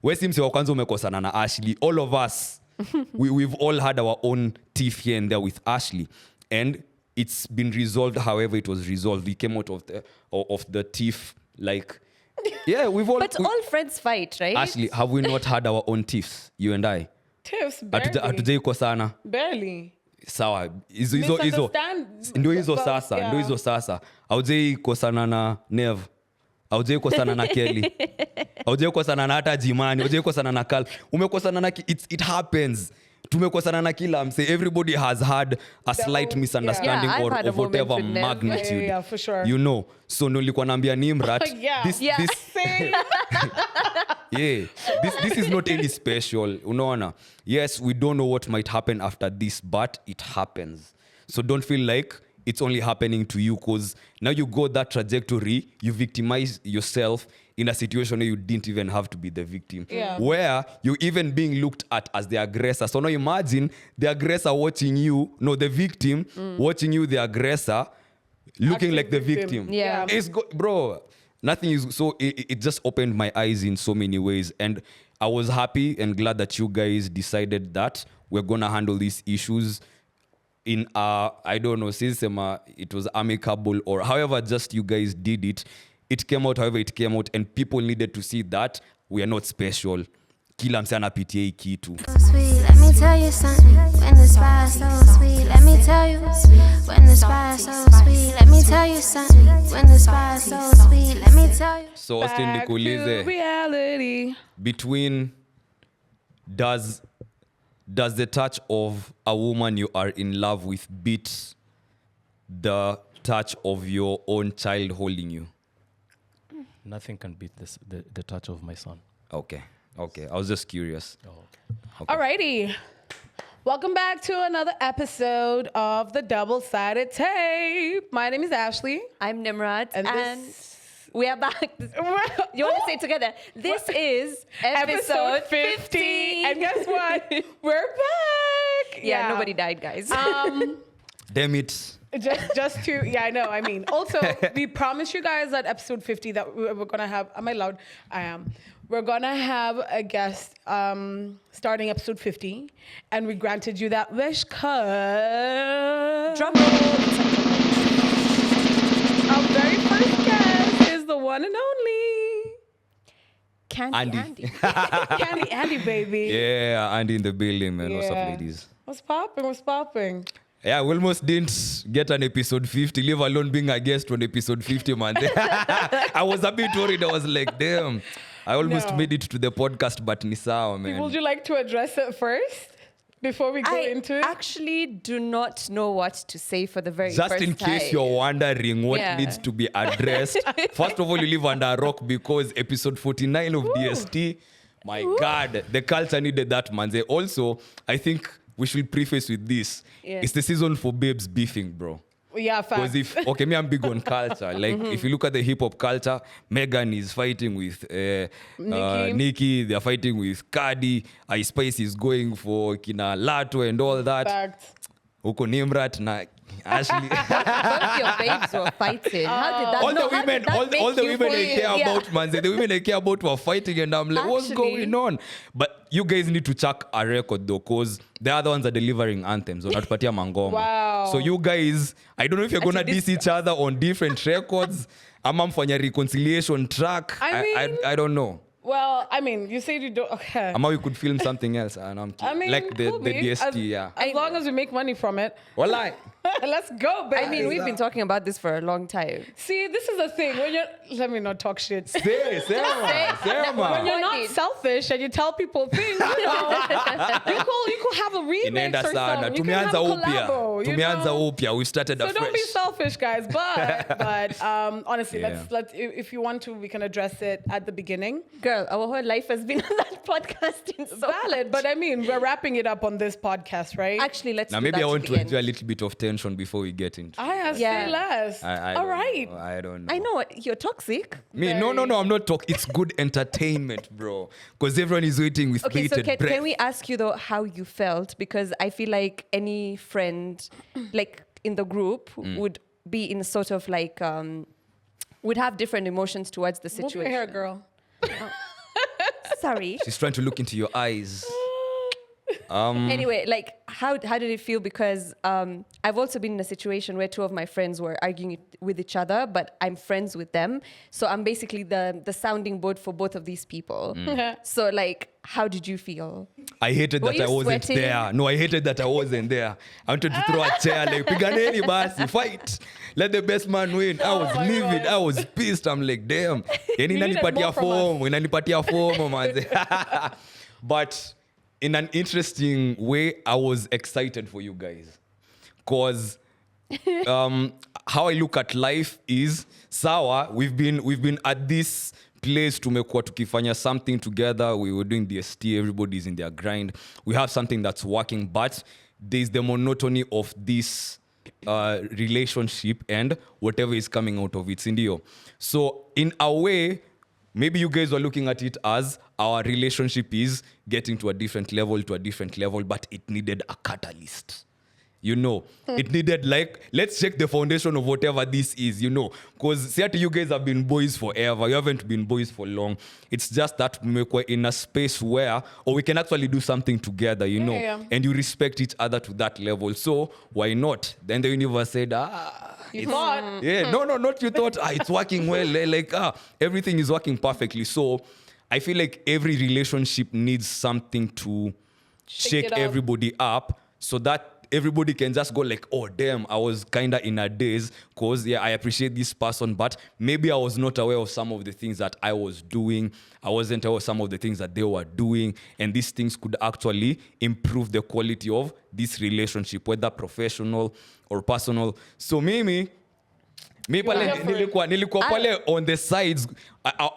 we simsi wa kwanza umekosana na Ashley. All of us, we've all had our own tiff here and there with Ashley. And it's been resolved however it was resolved. We came out of the tiff like... Yeah, we've all... But all friends fight, right? Ashley, have we not had our own tiffs, you and I? Tiffs, barely. Hatujai kosana. Barely. Sawa. Hizo. Ndio hizo sasa. Haujai kosana na Nev. Haujai kosana na Kelly. Haujai kosana na hata Jimani. Haujai kosana na Carl. Umekosana na... It happens. Tumekosana na kila mse. Everybody has had a slight misunderstanding or of whatever magnitude. Yeah, for sure. You know. So nilikuwa naambia Nimrat. This yeah, this is not any special. Unaona? Yes, we don't know what might happen after this, but it happens. So don't feel like it's only happening to you because now you go that trajectory, you victimize yourself in a situation where you didn't even have to be the victim. Yeah. Where you're even being looked at as the aggressor. So now imagine the aggressor watching you, no, the victim watching you, the aggressor, looking like the victim. Yeah. Bro, nothing is so... It just opened my eyes in so many ways. And I was happy and glad that you guys decided that we're going to handle these issues in I don't know, since it was amicable or however just you guys did it. It came out however it came out, and people needed to see that we are not special. Kila mse anapitia hii kitu. Sweet, let me tell you something. When the spice so sweet, let me tell you. When the spice so sweet, let me tell you something. When the spice so sweet, let me tell you. So Austin, nikuulize, reality. Between does the touch of a woman you are in love with beat the touch of your own child holding you? Nothing can beat the touch of my son. Okay. I was just curious. Oh, okay. Alrighty. Welcome back to another episode of the Double-Sided Tape. My name is Ashley. I'm Nimrat. And we are back. You want to say it together? This is episode 50. And guess what? We're back. Yeah, nobody died, guys. Damn it. Just to, yeah, I know. I mean, also, we promised you guys at episode 50 that we're going to have, am I loud? I am. We're going to have a guest starting episode 50. And we granted you that wish because... Drum roll. Our very first guest is the one and only... Andy. Candy Andy, baby. Yeah, Andy in the building, man. What's up, Yeah. ladies? What's popping? Yeah, we almost didn't get an episode 50, leave alone being a guest on episode 50, man. I was a bit worried. I was like, damn. I almost made it to the podcast, but ni sawa, man. Would you like to address it first before we go into it? I actually do not know what to say for the very Just first time. in case you're wondering what needs to be addressed, first of all, you live under a rock because episode 49 of DST, my God, the culture needed that, man. Also, I think we should preface with this. Yeah. It's the season for babes beefing, bro. Yeah, fact. Because me, I'm big on culture. Like, if you look at the hip hop culture, Megan is fighting with Nicki. They're fighting with Cardi. Ice Spice is going for Kina Lato and all that. Fact. Huko Nimrat na Ashley. Both your babes were fighting. How did that? all the women I care about, man. The women I care about were fighting, and I'm like, what's going on? But you guys need to check a record though, because the other ones are delivering anthems. Wanatupatia mangoma. Wow. So you guys, I don't know if you're gonna diss each other on different records. Ama mfanya reconciliation track. I don't know. Well, I mean, you said you don't. Okay. Ama we could film something else. And I'm I mean, like the DST, yeah. As long as we make money from it. Walai. Let's go, baby. I mean, we've been talking about this for a long time. See, this is the thing. When you're, let me not talk shit. Say, When you're not selfish and you tell people things, you know, you could have a remix Inaenda or sana. something. You can have a collabo, you Tumeanza know? upya. We started afresh. So don't be selfish, guys. But honestly, Yeah. let's if you want to, we can address it at the beginning. Girl, our whole life has been on that podcast. In so Valid, much. but I mean, we're wrapping it up on this podcast, right? Actually, let's Now do maybe that I want to to the enjoy a end. little bit of tension before we get into it. Say less. I All don't right. know. I don't know. I know you're toxic. Me, no, I'm not talking. It's good entertainment, bro. Because everyone is waiting with Okay, so bated breath. can we ask you though how you felt? Because I feel like any friend, like in the group, would be in sort of like would have different emotions towards the Move situation. your hair, girl. sorry. She's trying to look into your eyes. Anyway, like how did it feel? Because I've also been in a situation where two of my friends were arguing with each other, but I'm friends with them, so I'm basically the sounding board for both of these people. So like, how did you feel? I hated Were that I you wasn't sweating? there. No, I hated that I wasn't there. I wanted to throw a chair like, piganeni basi, fight. Let the best man win. I was my livid. God. I was pissed. I'm like, damn. Yani needed inanipatia more from form. Inanipatia form, manze. But in an interesting way, I was excited for you guys. Because how I look at life is, sawa, we've been at this place tumekuwa tukifanya something together. We were doing the ST, everybody's in their grind. We have something that's working, but there's the monotony of this relationship and whatever is coming out of it, sindio. So in a way, maybe you guys were looking at it as our relationship is getting to a different level, but it needed a catalyst. You know, it needed like, let's check the foundation of whatever this is, you know. Because see, you guys have been boys forever. You haven't been boys for long. It's just that we're in a space where, or we can actually do something together, you know. Yeah. And you respect each other to that level. So why not? Then the universe said, You thought. yeah, no, not you thought, it's working well. Like, everything is working perfectly. So I feel like every relationship needs something to shake it up. everybody up so that everybody can just go like, oh, damn, I was kind of in a daze because, yeah, I appreciate this person, but maybe I was not aware of some of the things that I was doing. I wasn't aware of some of the things that they were doing. And these things could actually improve the quality of this relationship, whether professional or personal. So me pale nilikuwa pale on the sides.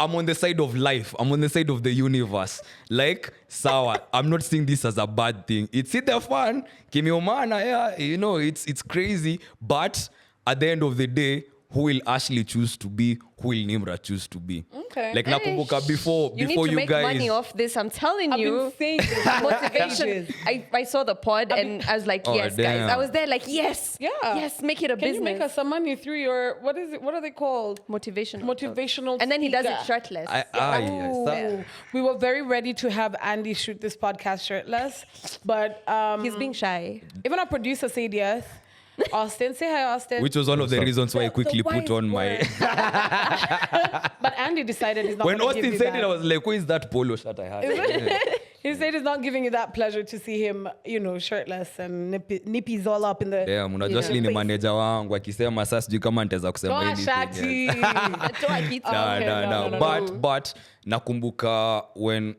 I'm on the side of life. I'm on the side of the universe. Like, sawa, I'm not seeing this as a bad thing. It's either fun, kimeumana, yeah, you know, it's crazy. But at the end of the day, who will Ashley choose to be? Who will Nimra choose to be? Okay. Like nakumbuka before You need to you make guys money off this. I'm telling I've you. been saying this. Motivation. I saw the pod and I was like, Oh, yes, damn. guys. I was there like, yes. Yeah. Yes, make it a Can business. you make us some money through your, what is it? What are they called? Motivational And then he does it speaker. shirtless. Ooh. We were very ready to have Andy shoot this podcast shirtless, but He's being shy. even our producer said yes. Austin, say hi, Austin. which was one of the reasons why I The quickly put wise on my... word. But Andy decided he's not When gonna give Austin you said that. it, I was like, who is that polo shirt I had? Yeah. He said he's not giving you that pleasure to see him, you know, shirtless and nippies all up in the. Yeah, unajua you Ashley ni know, manager wangu akisema sasa sijui kama nitaweza kusema Gosh, anything. Shati. Toa kitu. No. But nakumbuka when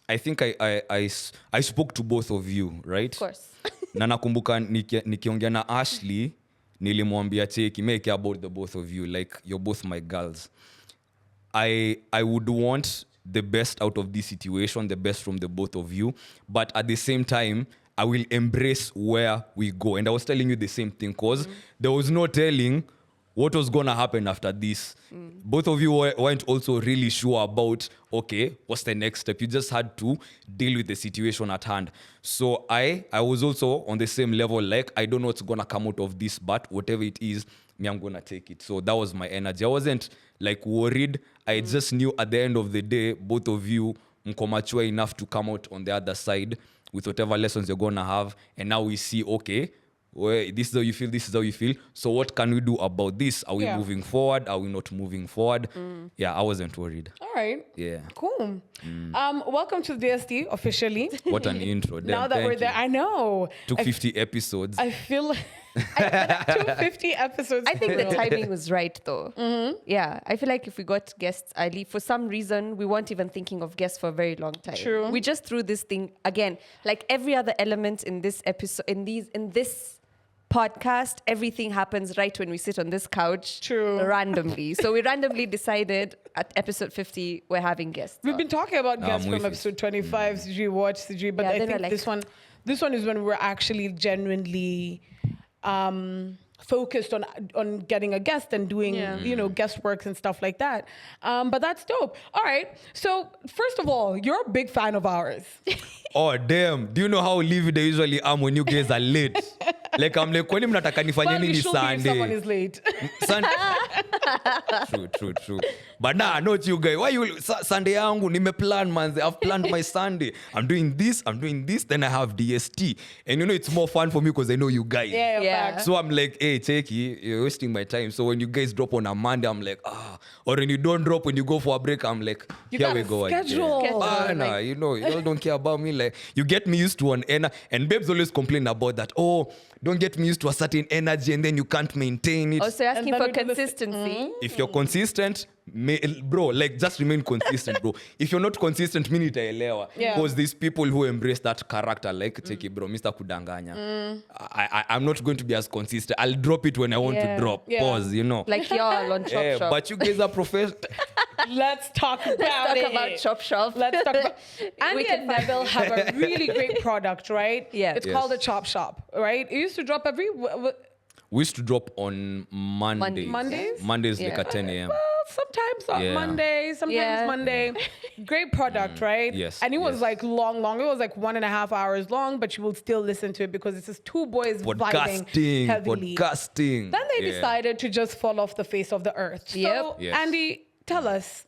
I think I spoke to both of you, right? Of course. Na nakumbuka nikiongea na Ashley nilimwambia cheki make about the both of you, like you're both my girls. I would want the best out of this situation, the best from the both of you, but at the same time I will embrace where we go. And I was telling you the same thing because there was no telling what was going to happen after this. Both of you weren't also really sure about, okay, what's the next step? You just had to deal with the situation at hand. So I was also on the same level, like, I don't know what's going to come out of this, but whatever it is, me, I'm going to take it. So that was my energy. I wasn't like worried. I just knew at the end of the day, both of you mko mature enough to come out on the other side with whatever lessons you're going to have. And now we see, okay, well, this is how you feel, this is how you feel. So what can we do about this? Are we moving forward? Are we not moving forward? Yeah, I wasn't worried. All right. Yeah. Cool. Welcome to DST officially. What an intro. Damn, Now that thank we're there, you. I know. Took 50 episodes. I feel like 250 episodes. I think the plural. timing was right, though. Yeah, I feel like if we got guests early, for some reason, we weren't even thinking of guests for a very long time. True. We just threw this thing again, like every other element in this episode, in this podcast, everything happens right when we sit on this couch. True. Randomly. So we randomly decided at episode 50 we're having guests. We've been talking about guests I'm from with episode 25, CG watch, CG, but Yeah, I then think we're like- this one is when we're actually genuinely focused on getting a guest and doing guest works and stuff like that. But that's dope. All right. So first of all, you're a big fan of ours. Oh damn! Do you know how livid I usually am when you guys are late? Like I'm like, kwani mnataka nifanye Well, we nini should be if someone Sunday? is late. True. But nah, not you guys. Why you Sunday yangu nimeplan man. I've planned my Sunday. I'm doing this. Then I have DST, and you know it's more fun for me because I know you guys. Yeah. Facts. So I'm like, hey, Tacky, you're wasting my time. So when you guys drop on a Monday, I'm like, or when you don't drop, when you go for a break, I'm like, You here got we a go schedule. again. Schedule, Nah, you know, you all don't care about me. Like, you get me used to an energy, and babes always complain about that. Oh, don't get me used to a certain energy, and then you can't maintain it. Also asking then for we do this- consistency. If you're consistent, bro, like just remain consistent, bro. If you're not consistent, mimi nitaelewa. Yeah. Because these people who embrace that character, like Tacky, bro, Mr. Kudanganya. I'm not going to be as consistent. I'll drop it when I want to drop. Yeah. Pause, you know. Like y'all on Chop Yeah, Shop. but you guys are professional. Let's talk about Talk it. about Chop Shop. Let's talk about. Andy can and Neville have a really great product, right? Yeah. It's Yes. called the Chop Shop, right? It used to drop every. We used to drop on Mondays. Mondays? Mondays like Yeah. at 10 a.m. Well, sometimes on Yeah. Monday, sometimes Yeah. Monday. Great product, right? Yes, And it was yes. like long. It was like 1.5 hours long, but you will still listen to it because it's just two boys vibing heavily. Podcasting. Then they Yeah. decided to just fall off the face of the earth. Yep. So, Yes. Andy, tell us.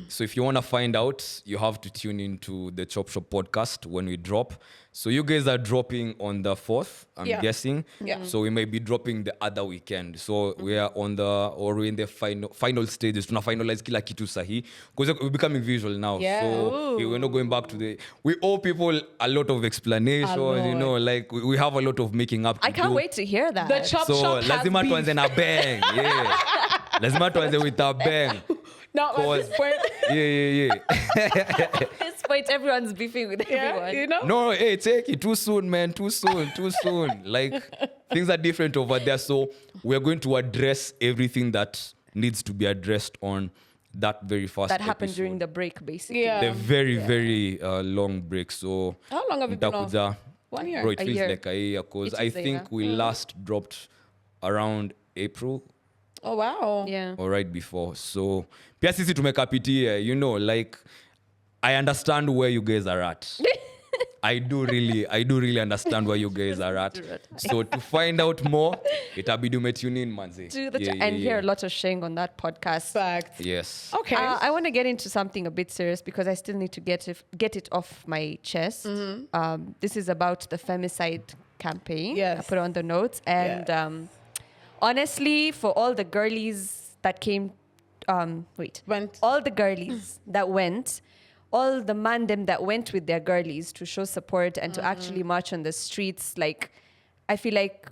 So if you want to find out, you have to tune into the Chop Shop podcast when we drop. So you guys are dropping on the 4th, I'm Yeah. guessing. Yeah. So we might be dropping the other weekend. So we are we're in the final stages. Tuna finalize kila kitu sahi. Because we're becoming visual now. Yeah. So we're not going back to we owe people a lot of explanation, you know, like we have a lot of making up to I can't do. wait to hear that. The Chop So Shop has lazima beef. tuanze na bang. Yeah. Lazima tuanze with a bang. Now at this Pause. point, Yeah. At this point, everyone's beefing with yeah, everyone. you know. No, hey, take it too soon, man. Too soon. Like things are different over there. So we're going to address everything that needs to be addressed on that very first That happened episode. during the break, basically. Yeah. The very long break. So How long have you been off? nitakuja- 1 year. Bro, it A feels year. like a year because It I is a think year. we last dropped around April Oh wow. Yeah. or right before. So pia sisi tumekapitia, you know, like I understand where you guys are at. I do really understand where you guys are at. So to find out more, itabidi umetune in manzi. And hear a lot of shaying on that podcast. Fact. Yes. Okay. I want to get into something a bit serious because I still need to get it off my chest. This is about the Femicide campaign. Yes. I put it on the notes. And honestly, for all the girlies that came, Went. all the girlies that went, all the mandem that went with their girlies to show support and to actually march on the streets, like, I feel like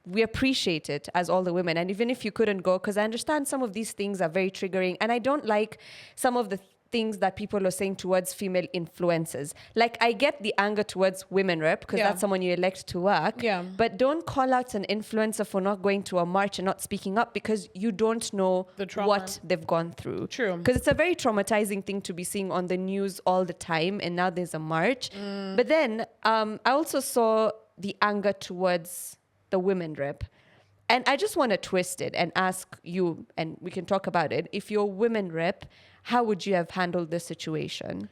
we appreciate it as all the women. And even if you couldn't go, because I understand some of these things are very triggering, and I don't like some of the things that people are saying towards female influencers. Like, I get the anger towards women rep because Yeah. that's someone you elect to work. Yeah. But don't call out an influencer for not going to a march and not speaking up because you don't know The trauma. what they've gone through. True. Because it's a very traumatizing thing to be seeing on the news all the time, and now there's a march. But then I also saw the anger towards the women rep. And I just want to twist it and ask you, and we can talk about it. If you're women rep, how would you have handled this situation?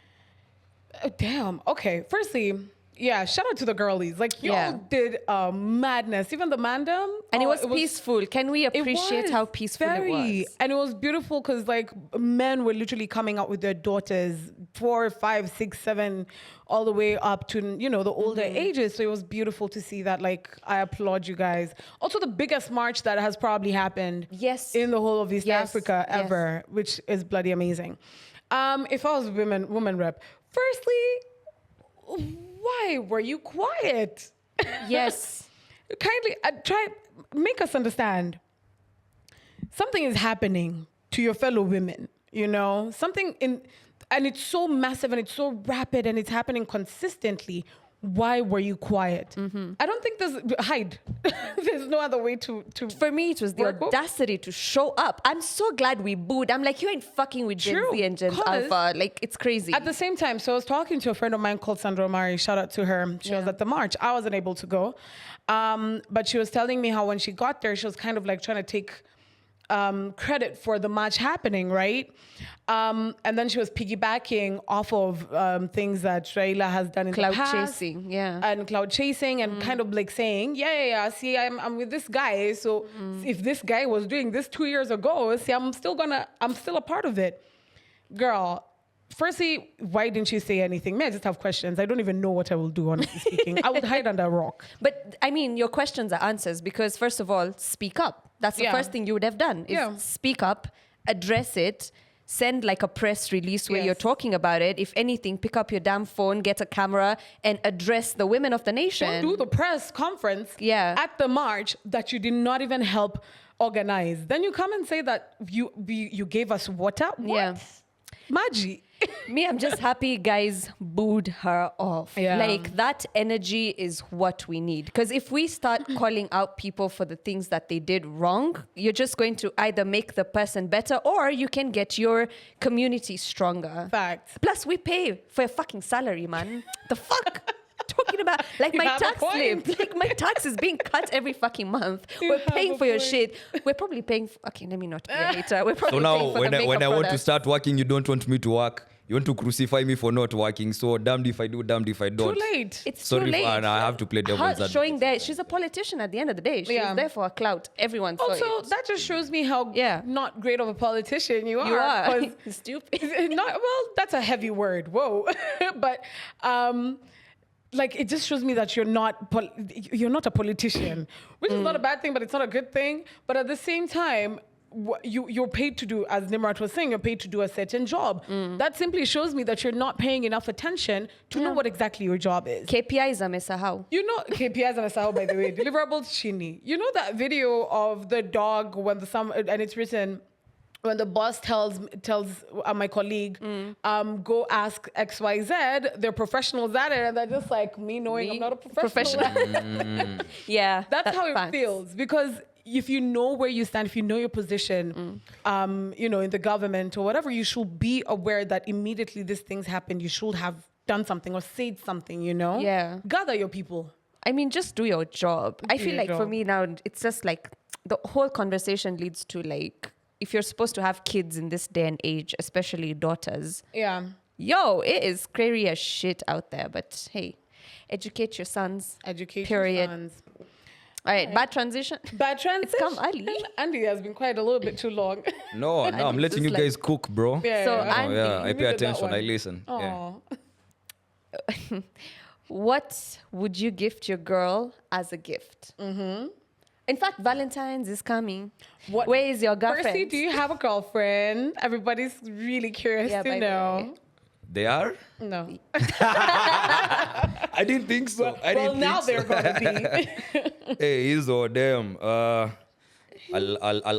Oh, damn. Okay. Firstly, yeah, shout out to the girlies. Like, y'all Yeah. did madness. Even the mandem. And it oh, was peaceful. Can we appreciate was how peaceful it was? And it was beautiful because, like, men were literally coming out with their daughters, 4, 5, 6, 7, all the way up to, you know, the older ages. So it was beautiful to see that. Like, I applaud you guys. Also, the biggest march that has probably happened Yes. in the whole of East Yes, Africa yes. ever, which is bloody amazing. If I was woman rep, firstly, why were you quiet? Yes. Kindly make us understand. Something is happening to your fellow women, you know? And it's so massive and it's so rapid and it's happening consistently. why were you quiet? I don't think hide. There's no other way to. For me, it was the audacity to show up. I'm so glad we booed. I'm like, you ain't fucking with Gen Z and Gen Alpha. Like, it's crazy. At the same time, so I was talking to a friend of mine called Sandra Omari. Shout out to her. She was at the march. I wasn't able to go. But she was telling me how when she got there, she was kind of like trying to take credit for the march happening, right? And then she was piggybacking off of things that Raila has done in the past. Cloud chasing, And cloud chasing and kind of like saying, see, I'm with this guy. So if this guy was doing this 2 years ago, see, I'm still a part of it. Girl, firstly, why didn't you say anything? I just have questions. I don't even know what I will do, honestly speaking. I would hide under a rock. But I mean, your questions are answers because first of all, speak up. That's the first thing you would have done is speak up, address it, send like a press release where you're talking about it. If anything, pick up your damn phone, get a camera and address the women of the nation. Don't do the press conference at the march that you did not even help organize. Then you come and say that you gave us water? What? Yeah. Maggie. Me, I'm just happy guys booed her off. Yeah. Like that energy is what we need. Because if we start calling out people for the things that they did wrong, you're just going to either make the person better or you can get your community stronger. Facts. Plus, we pay for a fucking salary, man. The fuck? Talking about like my tax slip, like my tax is being cut every fucking month. We're paying for your shit. We're probably paying. Okay, let me not pay later. We're probably So now, paying for when I want to product. start working, you don't want me to work. You want to crucify me for not working. So damned if I do, damned if I don't. Too late. It's Sorry, too late. I have to play devil's Her advocate. showing there, she's a politician at the end of the day. She's there for a clout. Everyone saw Also, it. that just shows me how not great of a politician you are. You are 'cause stupid. well, that's a heavy word. Whoa. But like it just shows me that you're not a politician, which is not a bad thing, but it's not a good thing. But at the same time, you're paid to do, as Nimrat was saying, you're paid to do a certain job. That simply shows me that you're not paying enough attention to know what exactly your job is. KPIs amesahau. You know, KPIs and Asao, by the way, deliverables chini. You know that video of the dog and it's written, when the boss tells my colleague, go ask XYZ, they're professionals at it, and they're just like, me knowing I'm not a professional. Yeah. That's how it feels. Because if you know where you stand, if you know your position, in the government or whatever, you should be aware that immediately these things happen, you should have done something or said something, Yeah. Gather your people. I mean, just do your job. I feel like for me now, it's just like the whole conversation leads to like, if you're supposed to have kids in this day and age, especially daughters, it is scary as shit out there. But hey, educate your sons. Educate period. your sons. All right, bad transition. Bad transition. It's come early. Andy has been quiet a little bit too long. No, I'm letting you guys cook, bro. So Andy, I pay needed attention. that I one. listen. Yeah. Aw. What would you gift your girl as a gift? In fact, Valentine's is coming. Where is your girlfriend? Percy, do you have a girlfriend? Everybody's really curious by to the know. way. They are? No. I didn't think so. Now they're gonna be. Hey, is or them. I'll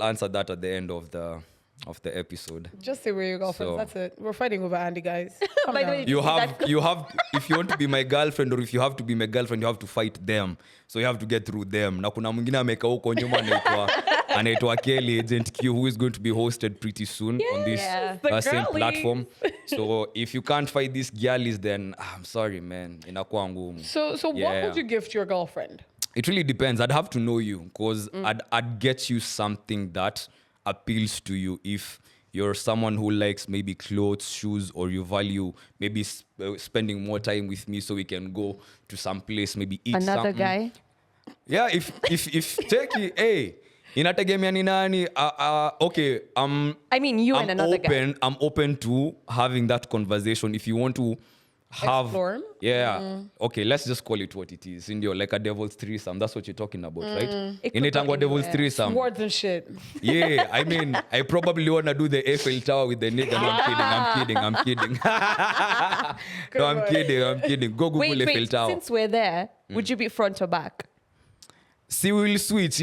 answer that at the end of the episode. Just say where your girlfriend. So- That's it. We're fighting over Andy, guys. Calm By the down. way, You have if you want to be my girlfriend or if you have to be my girlfriend, you have to fight them. So you have to get through them. Na kuna mwingine ameka huko nyuma anaitwa Kelly Agent Q, who is going to be hosted pretty soon on this the same girlies. platform. So if you can't fight these girlies, then I'm sorry, man. Inakuwa ngumu. So what Yeah. would you gift your girlfriend? It really depends. I'd have to know you because I'd get you something that appeals to you. If you're someone who likes maybe clothes, shoes, or you value maybe spending more time with me so we can go to some place, maybe eat another something. guy. Yeah, if tacky, hey, inategemea ni nani? Okay, I mean, you and another guy. I'm open to having that conversation. If you want to have, Explore? Okay, let's just call it what it is. Indio, like a devil's threesome. That's what you're talking about, right? It could In go Itangwa devil's anywhere. threesome. Words and shit. Yeah, I mean, I probably want to do the Eiffel Tower with the nigga. No, I'm kidding. I'm kidding. Go Google Eiffel Wait, Tower. since we're there, would you be front or back? See, we'll switch.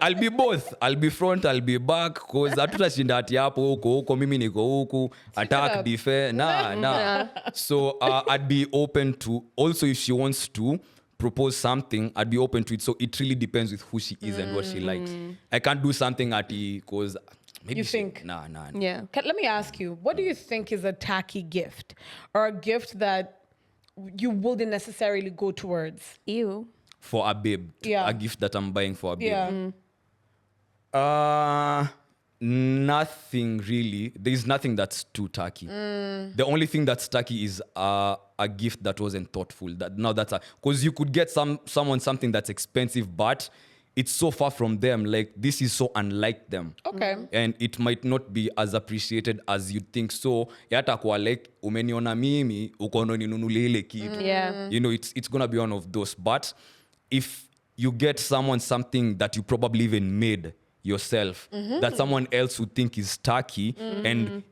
I'll be both. I'll be front, I'll be back. Cause hatutashinda ati hapo huko mimi niko huku, attack, defend. Nah. So I'd be open to, also if she wants to propose something, I'd be open to it. So it really depends with who she is and what she likes. I can't do something at cause maybe You think? Nah. Yeah. Let me ask you, what do you think is a tacky gift or a gift that you wouldn't necessarily go towards? Ew. For a babe. Yeah. A gift that I'm buying for a babe. Yeah. Nothing really. There's nothing that's too tacky. The only thing that's tacky is a gift that wasn't thoughtful. Because you could get someone something that's expensive, but it's so far from them. Like, this is so unlike them. Okay. And it might not be as appreciated as you think. So yata kwa like umeniona mimi ukono ninunulie ile kitu. Yeah. You know, it's gonna be one of those. But if you get someone something that you probably even made yourself, that someone else would think is tacky, and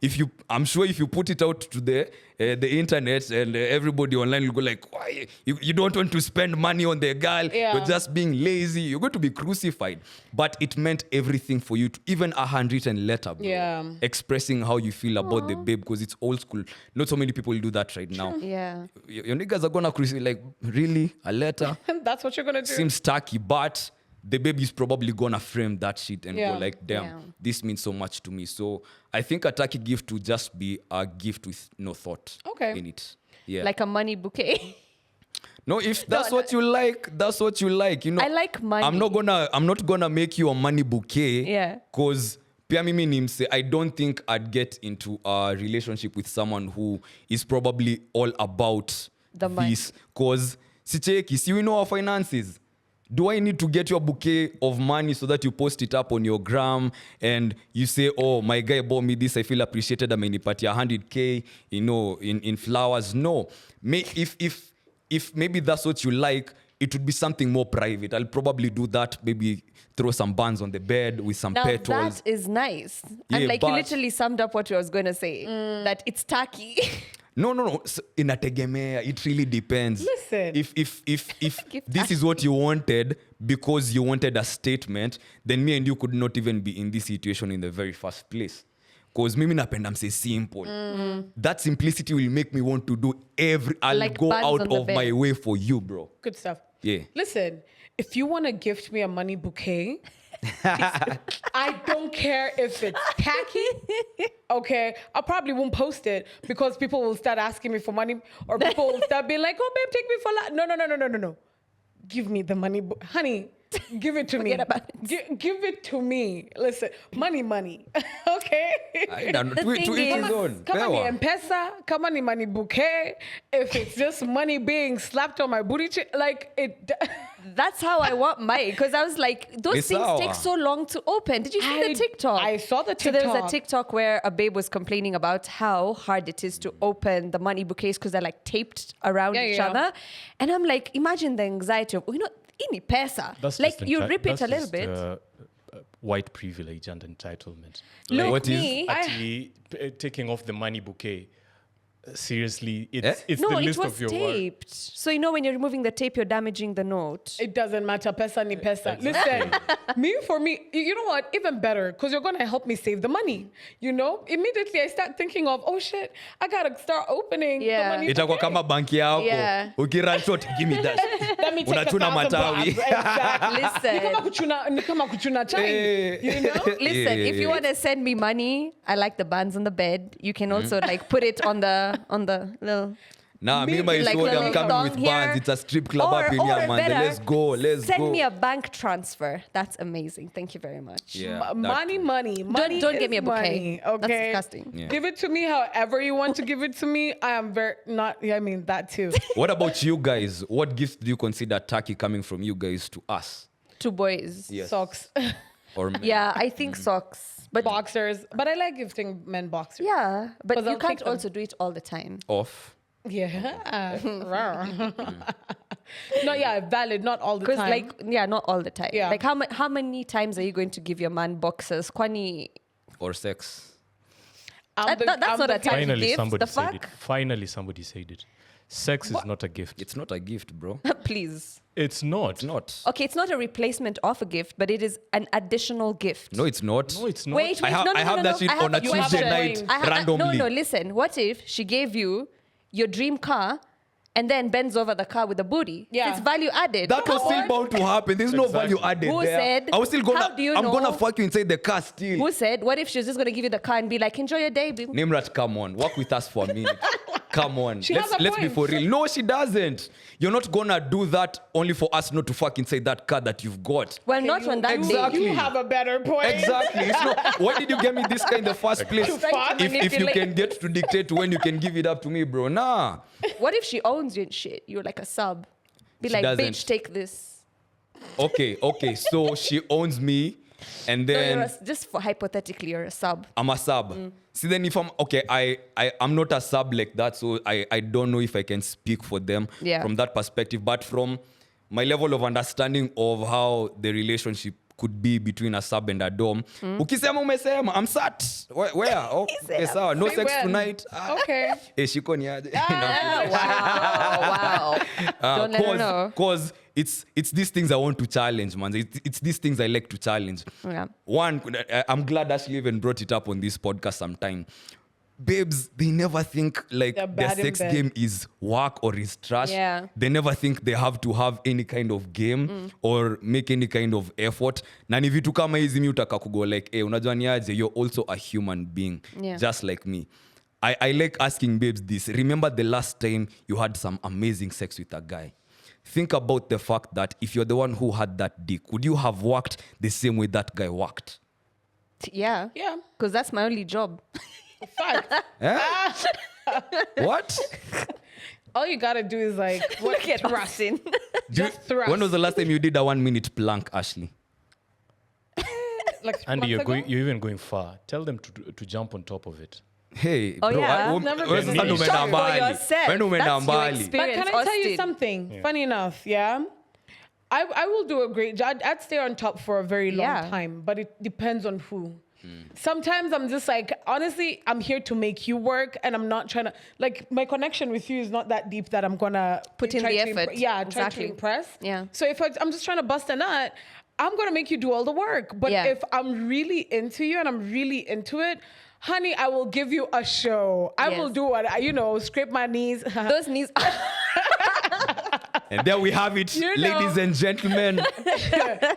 I'm sure if you put it out to the internet and everybody online will go like, why you don't want to spend money on the girl, you're just being lazy, you're going to be crucified. But it meant everything for you, to even a handwritten letter, bro, expressing how you feel about the babe, because it's old school. Not so many people do that right now. Yeah. Your niggas are gonna crucify, like, really, a letter? That's what you're going to do. Seems tacky, but the baby is probably gonna frame that shit and go like, damn, this means so much to me. So I think a tacky gift would just be a gift with no thought in it. Yeah. Like a money bouquet. No, if that's what you like, that's what you like. You know, I like money. I'm not gonna make you a money bouquet. Yeah. Cause pia mimi nimse, I don't think I'd get into a relationship with someone who is probably all about The this. Cause sicheki, see, we know our finances. Do I need to get you a bouquet of money so that you post it up on your gram and you say, oh, my guy bought me this, I feel appreciated, amenipatia 100K, you know, in flowers? No. If maybe that's what you like, it would be something more private. I'll probably do that, maybe throw some buns on the bed with some Now petals. that is nice. Yeah, And like you but- literally summed up what I was going to say. That it's tacky. No. So, inategemea. It really depends. Listen. If Give this is what you wanted because you wanted a statement, then me and you could not even be in this situation in the very first place. Because mimi napenda mse simple. That simplicity will make me want to do I'll Like go buns out on the of bed. my way for you, bro. Good stuff. Yeah. Listen, if you want to gift me a money bouquet, I don't care if it's tacky. Okay, I probably won't post it because people will start asking me for money, or people will start being like, "Oh, babe, take me for No. Give me the money, honey. Give it to me. Forget about it. Give it to me. Listen, money. Okay. I don't know. To thing each is- his own. Come on, Pewa. M-Pesa, come on, money bouquet. If it's just money being slapped on my booty, like it. That's how I want mine. Because I was like, those It's things sour. take so long to open. Did you see the TikTok? I saw the So there was a TikTok. TikTok where a babe was complaining about how hard it is to open the money bouquets because they're like taped around each other. And I'm like, imagine the anxiety of, ini pesa. That's Like just you enti- rip it that's a little just, bit. White privilege and entitlement. Look, what is- me. Actually, taking off the money bouquet. Seriously, it's No, the it list was of your work. taped. So when you're removing the tape, you're damaging the note. It doesn't matter, pesa ni pesa. Listen, for me, you know what? Even better, because you're gonna help me save the money. Immediately I start thinking of, oh shit, I gotta start opening Yeah. the money. Itakuwa kama banki yako. Yeah. Ukirun short, give me that. Let me take Unachuna 1,000 matawi. bucks. Exactly. Listen. Ni kama kuchuna chai. Hey. Listen, if you want to send me money, I like the bands on the bed. You can also like put it on the little. Nah, me my like show, the I'm coming thong with here. bands. It's a strip club up in here, man. better, Let's go. Send go. me a bank transfer. That's amazing. Thank you very much. Yeah, that Money. too. Money Don't is get me a bouquet. money, okay? That's disgusting. Yeah. Give it to me however you want to give it to me. I am very not. I mean that too. What about you guys? What gifts do you consider tacky coming from you guys to us? Two boys. Yes. Socks, Or men? Yeah, I think socks. But boxers, but I like gifting men boxers. yeah, but 'Cause you I'll can't take them. also do it all the time. Off. Yeah. No, yeah, valid. Not all the Because time. not all the time. Yeah. Like how many times are you going to give your man boxers? Kwani Or sex. I'm that's not a the type of Finally, gift. somebody The said fuck? it. Finally, somebody said it. Sex is not a gift. It's not a gift, bro. Please. It's not. It's not. Okay, it's not a replacement of a gift, but it is an additional gift. No, it's not. No, it's not. Wait, I have, no, I have that shit I have on a a question. Tuesday night randomly. No, listen. What if she gave you your dream car and then bends over the car with a booty? Yeah. It's value added. That was still bound to happen. There's no value added Who there. said- I was still gonna. how do you I'm know? gonna fuck you inside the car still. Who said, what if she's just going to give you the car and be like, enjoy your day, babe? Nimrat, come on, work with us for a minute. Come on, She has a let's be point. for real. No, she doesn't. You're not gonna do that only for us not to fuck inside that car that you've got. Well, not on that Exactly. day. You have a better point. Exactly. It's not, why did you get me this guy in the first place? fuck. If you can get to dictate when you can give it up to me, bro. Nah. What if she owns you and shit? You're like a sub. Be She like, doesn't. bitch, take this. Okay. So she owns me, and No, then just for hypothetically, you're a sub. I'm a sub. See, then if I'm okay, I'm not a sub like that, so I don't know if I can speak for them from that perspective. But from my level of understanding of how the relationship could be between a sub and a dom, ukisema umesema, I'm sat. Where? Oh, okay, sawa. No Say sex when. tonight. Okay. Shiko ni aje? Wow. Don't let her know. Because it's these things I want to challenge, man. It's these things I like to challenge. Yeah. One, I'm glad Ashley even brought it up on this podcast sometime. Babes, they never think like They're their bad in sex bed. game is work or is trash. Yeah. They never think they have to have any kind of game or make any kind of effort. Na ni vitu kama hizi mi utaka kugo like, hey, unajua ni aje, you're also a human being, Yeah. just like me. I like asking babes this. Remember the last time you had some amazing sex with a guy? Think about the fact that if you're the one who had that dick, would you have worked the same way that guy worked? Yeah. Yeah. Because that's my only job. Fact. What? All you gotta do is like Look at Rustin. just thrust. When was the last time you did a 1 minute plank, Ashley? like Andy, months ago? you're even going far. Tell them to jump on top of it. Hey, Oh, bro, yeah? Never wewe been sasa there. umeenda Shop for mbali. yourself. Wewe umeenda That's your mbali. experience. But can I tell you Austin. something? Funny enough, yeah. I will do a great job. I'd stay on top for a very long Yeah. time, but it depends on who. Sometimes I'm just like, honestly, I'm here to make you work, and I'm not trying to like my connection with you is not that deep that I'm gonna Put in try the to effort. try to Exactly. impress. Yeah. So if I'm just trying to bust a nut, I'm gonna make you do all the work. But Yeah. if I'm really into you and I'm really into it, honey, I will give you a show. I will Yes. do what scrape my knees. Those knees. And there we have it, You know. ladies and gentlemen.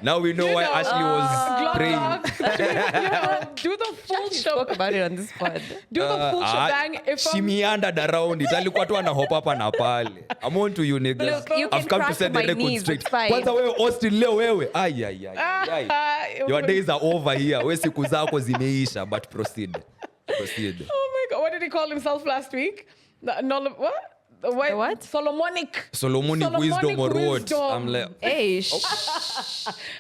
Now we know why Ashley was Glove praying. box. Do the full show. Spoke about it on this pod. Do the full shebang. If She I'm meandered around it. Alikuwa tu anahop hapa na pale. I'm on to you, niggas. Look, you I've can come to crack set the my record knees, straight. it's fine. Kwanza wewe Austin leo wewe. Ay. Your days are over here. Wewe siku zako zimeisha, but proceed. Proceed. Oh my God, what did he call himself last week? What? The what? Solomonic. Solomonic wisdom or what? wisdom. I'm like, Hey,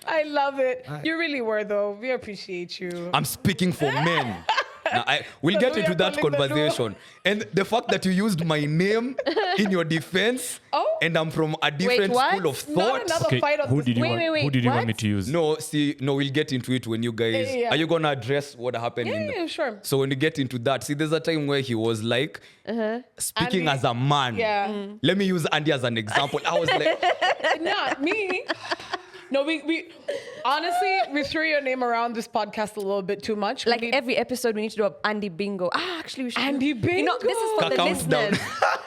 I love it. You really were though. We appreciate you. I'm speaking for men. Now, we'll So get we into are that calling the conversation. And the fact that you used my name in your defense, Oh. and I'm from a different what? school of Not thought. another Okay, fight on who this. did you Wait, want? wait, wait, Who did you want what? me to use? No, we'll get into it when you guys. Yeah. Are you gonna address what happened? Yeah, sure. So when you get into that, see, there's a time where he was like speaking Andy- as a man. Yeah. Let me use Andy as an example. I was like, Not me. No, we honestly we threw your name around this podcast a little bit too much. like We- every episode we need to do a Andy bingo. Actually, we should. Andy You know, this is for the Countdown. listeners.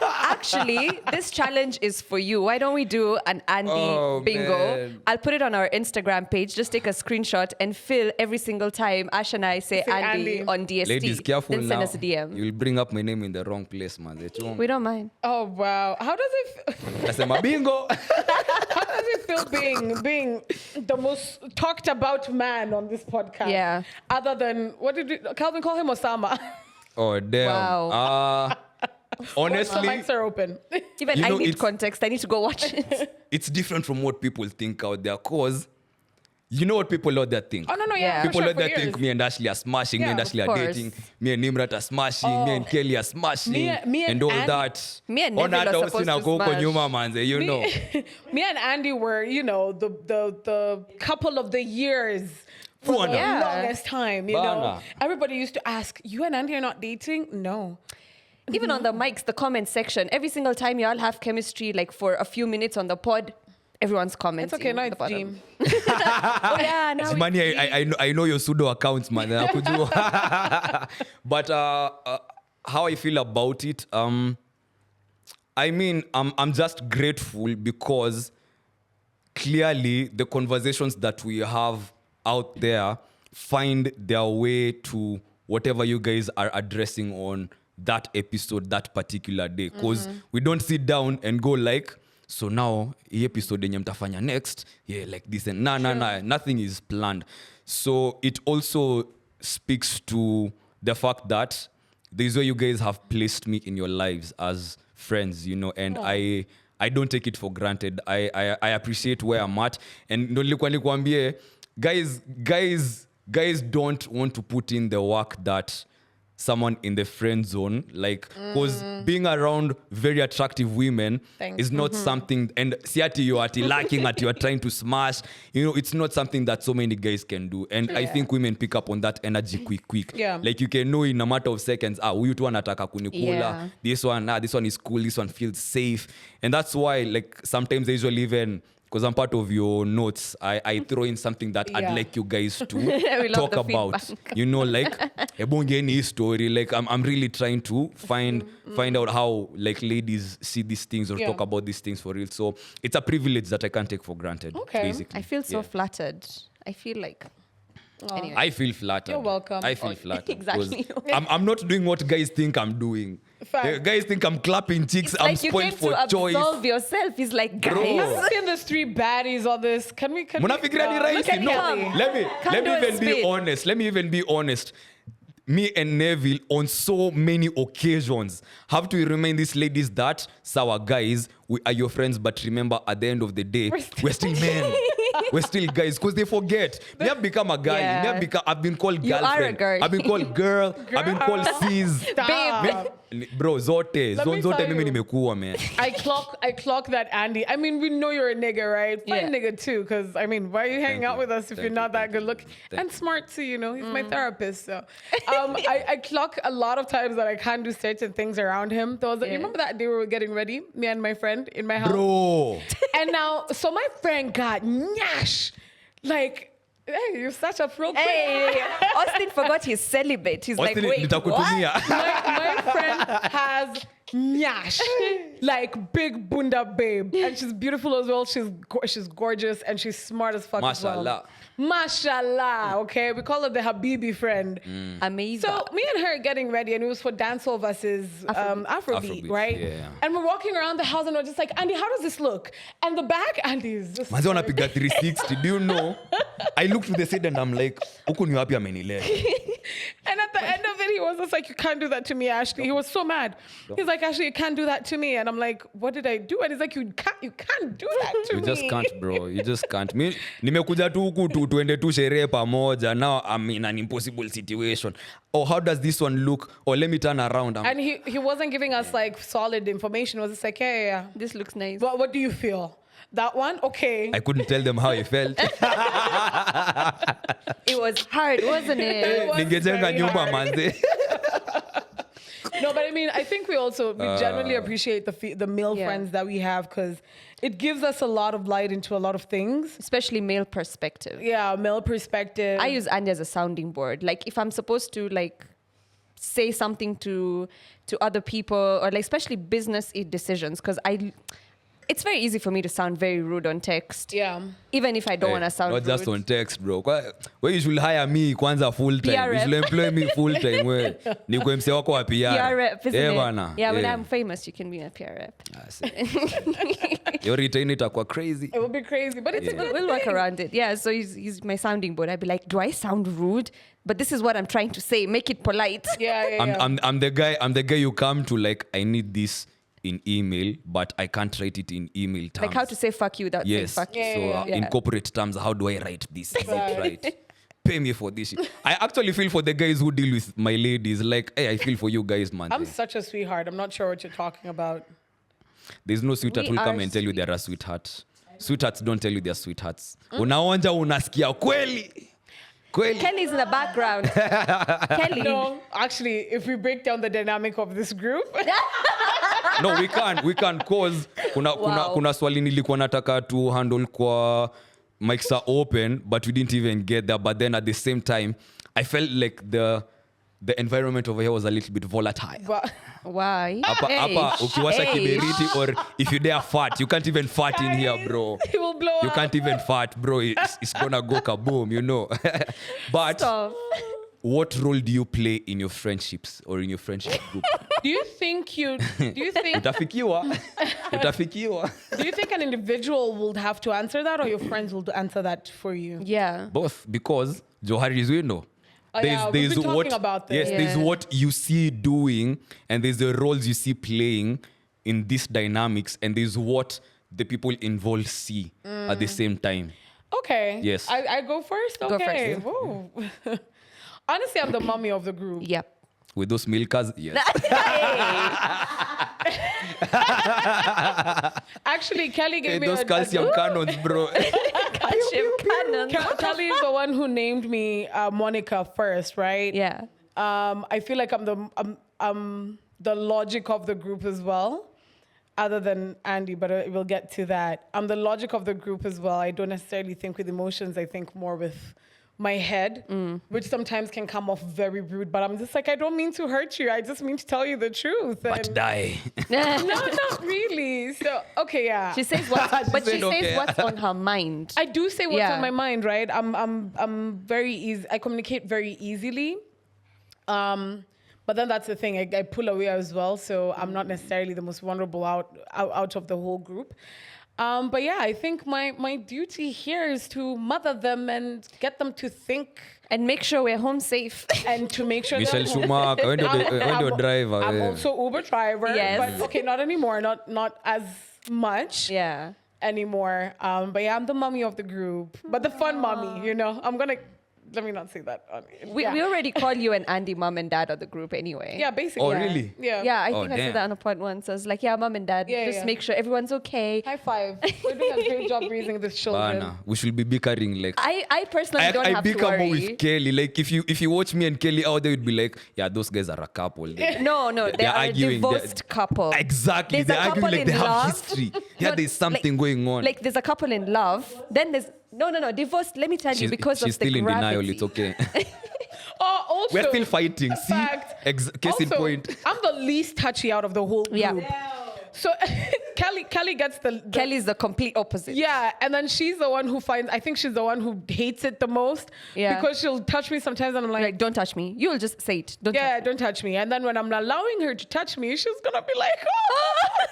Actually, this challenge is for you. Why don't we do an Andy Oh, bingo? man. I'll put it on our Instagram page. Just take a screenshot and fill every single time Ash and I say Andy Andy. on DST. ladies, careful then now. send us a DM. You'll bring up my name in the wrong place, man. We don't mind. Oh wow. How does it Nasema bingo. how does it feel being the most talked about man on this podcast? Yeah. Other than what did Calvin call him Osama? Oh damn. Wow. The Honestly, mics are open. Even You I know, need it's- context. I need to go watch it. it's different from what people think out there. Cause you know what people out there think. Oh no, Yeah. yeah. for People sure, out there for think years. me and Ashley are smashing, me Yeah, and of Ashley are course. dating, me and Nimrat are smashing, me and Kelly are smashing, Me and all Andy- that. Me and Ona Neville are hata supposed usina to kuko smash. nyuma manze, you know. Me and Andy were, the couple of the years for Bwana. the Yeah. longest time. You know, Bana. everybody used to ask, "You and Andy are not dating?" No. Even on the mics, the comment section, every single time y'all have chemistry, like for a few minutes on the pod, everyone's commenting. It's okay, now at the it's bottom. Jim. Oh yeah, now it's Money, I know your pseudo accounts, man. But how I feel about it, I mean, I'm just grateful because clearly the conversations that we have out there find their way to whatever you guys are addressing on that episode, that particular day. Because we don't sit down and go like, so now, hii episode yenye mtafanya next, yeah, like this and nothing is planned. So it also speaks to the fact that this is where you guys have placed me in your lives as friends, you know, and I don't take it for granted. I appreciate where I'm at. And nilikuwa nikwambie, guys don't want to put in the work that someone in the friend zone, like, because being around very attractive women is not something, and siati you are lacking at you are trying to smash, you know, it's not something that so many guys can do. And I think women pick up on that energy quick. Yeah. Like you can know in a matter of seconds, huyu tu anataka kunikula, Yeah. this one is cool, this one feels safe. And that's why, like, sometimes I usually even, because I'm part of your notes, I throw in something that I'd like you guys to We love talk the about. feedback. You know, like, ebongeni story. Like, I'm really trying to find out how, like, ladies see these things or talk about these things for real. So it's a privilege that I can't take for granted. Okay. Basically. I feel so flattered. I feel like. Anyway. I feel flattered. You're welcome. I feel flattered. Exactly. 'Cause I'm not doing what guys think I'm doing. Fact. Guys think I'm clapping chicks. It's I'm like you spoiled came for to choice. absolve yourself. He's like, guys. Bro. Seeing the street baddies on this. Can we Munafikiria ni look rahisi? at No, Kelly. let me Can't do even a be spit. honest. Let me even be honest. Me and Neville, on so many occasions, have to remind these ladies that, sour guys, we are your friends, but remember, at the end of the day, we're still men. We're still guys, because they forget. Me have become a guy. Yeah. I've been called You are a girlfriend. girl. I've been called girl. I've been called sis. Stop. Bro, zote me zote tell mimi you. nimekuwa, man. I clock that Andy. I mean, we know you're a nigga, right? Fine Yeah. nigga too, because I mean, why are you hanging Thank out you. with us if Thank you're you, not that thank good you. looking Thank and you. smart too? You know, he's my therapist. So, I clock a lot of times that I can't do certain things around him. There was, you remember that day we were getting ready, me and my friend in my house, Bro. and now so my friend got nyash, like. Hey, you're such a pro. Hey, Austin forgot he's celibate. He's Austin, like, wait, what? nitakutumia. My friend has nyash, like big bunda babe, and she's beautiful as well. She's gorgeous and she's smart as fuck as well. Mashallah. Mashallah. Okay, we call her the Habibi friend. Amazing. So me and her getting ready, and it was for dancehall versus Afrobeat, Afrobeat, right? yeah. And we're walking around the house, and we're just like, Andy, how does this look? And the back, Andy is just. Manze wanapiga 360. Do you know? I look to the side and I'm like, huku ni wapi amenilea? And at the end of it, he was just like, you can't do that to me, Ashley. He was so mad. He's like, Ashley, you can't do that to me. And I'm like, what did I do? And he's like, you can't do that to You me. just can't, bro. You just can't. Mi nimekuja tu huku tuende tu sherehe pamoja. Now I'm in an impossible situation. Oh, how does this one look? Oh, let me turn around. And he wasn't giving us like solid information. It was just like, yeah. This looks nice. What do you feel? That one? Okay. I couldn't tell them how I felt. It was hard, wasn't it? was Ningejenga very nyumba, hard. manze. No, but I mean, I think we generally appreciate the male Yeah. friends that we have because it gives us a lot of light into a lot of things. Especially male perspective. Yeah, male perspective. I use Andy as a sounding board. Like if I'm supposed to like say something to other people or like especially business decisions, because it's very easy for me to sound very rude on text. Yeah. Even if I don't want to sound Not rude. just on text, bro. Where you should hire me kwanza full time. PR You should employ me full time. We nikwe mse wako wa PR. PR rep, isn't Yeah, it? bana. Yeah, when I'm famous, you can be a PR rep. Your retain itakuwa crazy. It would be crazy, but it's a good We'll work thing. around it. Yeah, so he's my sounding board. I'd be like, do I sound rude? But this is what I'm trying to say. Make it polite. Yeah. I'm the guy you come to, like, I need this in email, but I can't write it in email terms. Like how to say fuck you without saying Yes. fuck you. So Yeah. in corporate terms, how do I write this? Is it right? Pay me for this shit. I actually feel for the guys who deal with my ladies. Like, hey, I feel for you guys, man. I'm such a sweetheart. I'm not sure what you're talking about. There's no sweetheart We who will come are and tell you they're a sweetheart. Sweethearts don't tell you they're sweethearts. Unaonja unasikia kweli. Kelly's in the background. Kelly. No, actually, if we break down the dynamic of this group, No, we can't cause kuna swali nilikuwa nataka to handle kwa mics are open, but we didn't even get there. But then at the same time, I felt like the environment over here was a little bit volatile. Why? Hapa ukiwasha kiberiti or if you dare fart, you can't even fart in here, bro. it will blow You up. can't even fart, bro. It's gonna go kaboom, you know. But Stop. what role do you play in your friendships or in your friendship group? Do you think Utafikiwa. do you think an individual would have to answer that, or your friends will answer that for you? Yeah. Both, because Johari is know. Oh, yeah, we've been talking about this. Yes, there's Yeah. what you see doing, and there's the roles you see playing in these dynamics, and there's what the people involved see at the same time. Okay. Yes. I go first? Go Okay. first. Whoa. Honestly, I'm the mommy of the group. Yep. With those milkers, yes. Actually, Kelly gave Hey, me those calcium cannons, bro. Calcium cannon. Kelly is the one who named me Monica first, right? Yeah. I feel like I'm the logic of the group as well, other than Andy, but we'll get to that. I'm the logic of the group as well. I don't necessarily think with emotions. I think more with my head, which sometimes can come off very rude, but I'm just like, I don't mean to hurt you. I just mean to tell you the truth. But And- die. no, not really. So, okay, yeah. She says what's, but she said says okay. what's on her mind. I do say what's Yeah. on my mind, right? I'm very easy. I communicate very easily. But then that's the thing. I pull away as well, so I'm not necessarily the most vulnerable out of the whole group. But yeah, I think my duty here is to mother them and get them to think And make sure we're home safe. and to make sure Michelle they're home. Schumacher, when you're driver. I'm yeah. also Uber driver. Yes. But okay, not anymore. Not as much. Yeah. Anymore. But yeah, I'm the mommy of the group, but the fun mommy, you know. Let me not say that. We already call you an Andy mom and dad of the group anyway. Yeah, basically. Oh, yeah. really? Yeah. Yeah, I Oh, think I said damn. that on a pod once. I was like, yeah, mom and dad, Yeah, just yeah. make sure everyone's okay. High five. We're doing a great job raising these children. Bana, we should be bickering like. I personally don't I have to bicker more worry. with Kelly. Like if you watch me and Kelly out there, you'd be like, yeah, those guys are a couple. No, they They're are arguing. a divorced couple. Exactly. There's a They're arguing couple like in they have love. history. Yeah, No, there's something like- going on. Like there's a couple in love. Then there's no divorced. Let me tell you, because she's of the still in gravity. denial. It's okay. Oh, also. We're still fighting. See, fact, case in also, point. I'm the least touchy out of the whole group. Yeah. So Kelly gets the Kelly's the complete opposite. Yeah, and then she's the one who I think she's the one who hates it the most. Yeah. Because she'll touch me sometimes and I'm Like, don't touch me. You'll just say it. Don't touch yeah, me. don't touch me. And then when I'm allowing her to touch me, she's gonna be like, oh,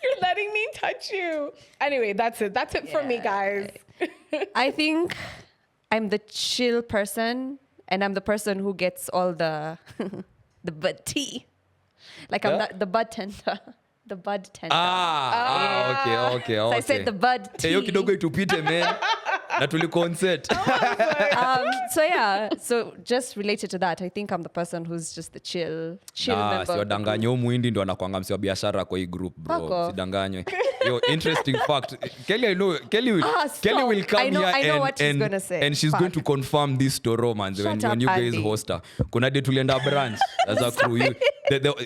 you're letting me touch you. Anyway, that's it. That's it for me, guys. I think I'm the chill person, and I'm the person who gets all the the bud tea. Like I'm Yeah? the bud tender. The bud tender. Okay. So I said the bud tea. Hey, kidogo itupite, man. Na tuli concert. So yeah, so just related to that, I think I'm the person who's just the chill member. of the group. Siwadanganywe muhindi ndo anakuanga msi wa biashara kwa hii group, Fuck bro. off. Sidanganywe. Yo, interesting fact. Kelly, I know Kelly will stop. come I know what she's here gonna say. and she's Fuck. going to confirm this to romance when Shut up, you guys Andy. host her. Kuna day tulienda branch as a crew.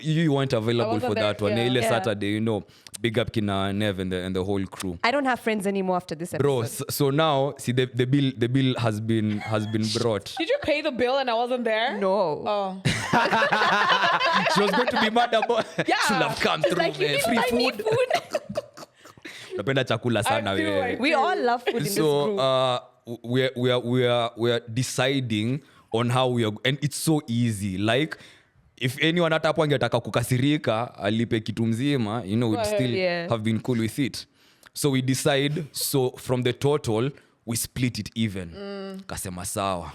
You weren't available wasn't for that there, one. yeah. Ile Yeah. Saturday, you know. Big up Kina Nev and the whole crew. I don't have friends anymore after this episode. Bro, so now see the bill has been brought. Did you pay the bill and I wasn't there? No. Oh. She was going to be mad about Yeah. should have come through, Like, you man. didn't Free buy me food. Napenda chakula sana feel wewe. like- We all love food in this So group. we are deciding on how we are, and it's so easy. Like if anyone hata hapo angetaka kukasirika alipe kitu mzima, you know, we'd still Yeah. have been cool with it. So we decide, so from the total we split it even. Kasema sawa.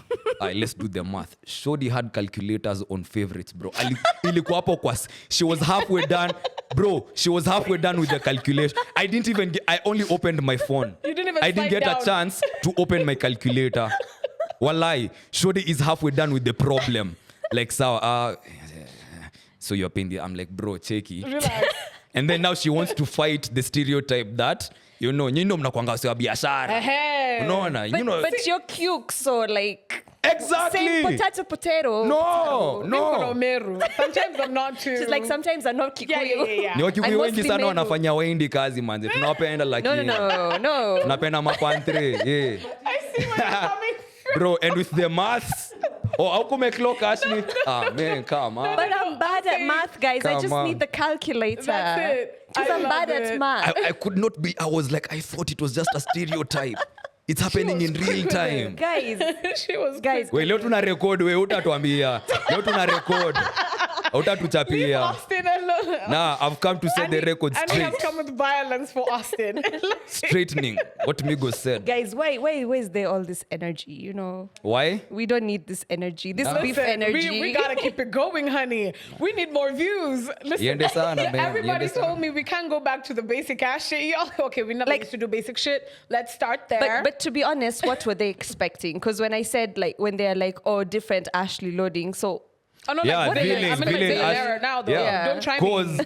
Let's do the math. Shodi had calculators on favorites, bro. Ilikuwa hapo kwa she was halfway done. Bro, she was halfway done with the calculation. I only opened my phone. You didn't even I didn't slide get down. a chance to open my calculator. Wallahi, Shodi is halfway done with the problem. Like, so you're paying I'm like, bro, checky. Relax. And then now she wants to fight the stereotype that, you know mnakuanga wase wa biashara. Hey. Unaona? But you're cute, so like Exactly. Saying potato. No. Niko Meru. Sometimes I'm not too. She's like, sometimes I'm not Kikuyu. Yeah. Ni Wakikuyu I wengi mostly sana Meru. wanafanya Wahindi kazi manze. Tunawapenda lakini. No. Tunapenda mapantre. Yeah. I see where you're coming from. Bro, and with the maths. Oh, how come clock Ashley? Ah, man, come on. But I'm bad at math, guys. I Come just on. need the calculator. That's it. Because I'm bad at math. I could not be. I was like, I thought it was just a stereotype. It's happening in real time. Guys, She was guys. We leo tuna record we utatuambia. Leo tuna record. Leave Utatuchapia. Austin alone. Nah, I've come to set the record And we straight. have come with violence for Austin. Straightening what Migo said. Guys, why is there all this energy? You know, Why? we don't need this energy. This beef Listen, energy. we gotta keep it going, honey. We need more views. Listen, Yende sana, man. everybody Yende sana. told me we can't go back to the basic ass shit. Y'all, okay, we're not Like- used to do basic shit. Let's start there. But to be honest, what were they expecting? Because when I said like when they're like, oh, different Ashley loading, so oh no, Yeah, like, what villain, I'm gonna villain, say Ash- error now though. Yeah. Don't try me. Cause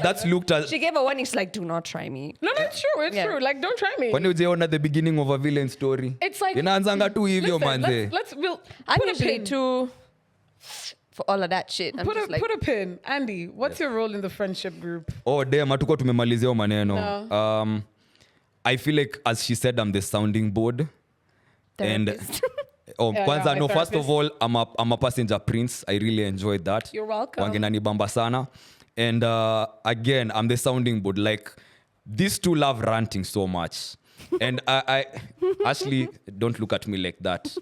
that's looked at. she gave a warning. She's like, do not try me. No, it's true. It's Yeah. true. Like, don't try me. Kwani ujeona the beginning of a villain story? It's like Inaanzanga tu hivyo listen, manze. we'll I'm put a usually pin. too for all of that shit. I'm Put just like, a pin. Andy, what's your role in the friendship group? Oh damn, hatukuwa tumemalizia hayo maneno. No. I feel like as she said, I'm the sounding board. And therapist. kwanza yeah, no, my first of therapist. all, I'm a passenger prince. I really enjoyed that. You're welcome. Wangenanibamba sana. And again, I'm the sounding board. Like, these two love ranting so much. And I Ashley, don't look at me like that.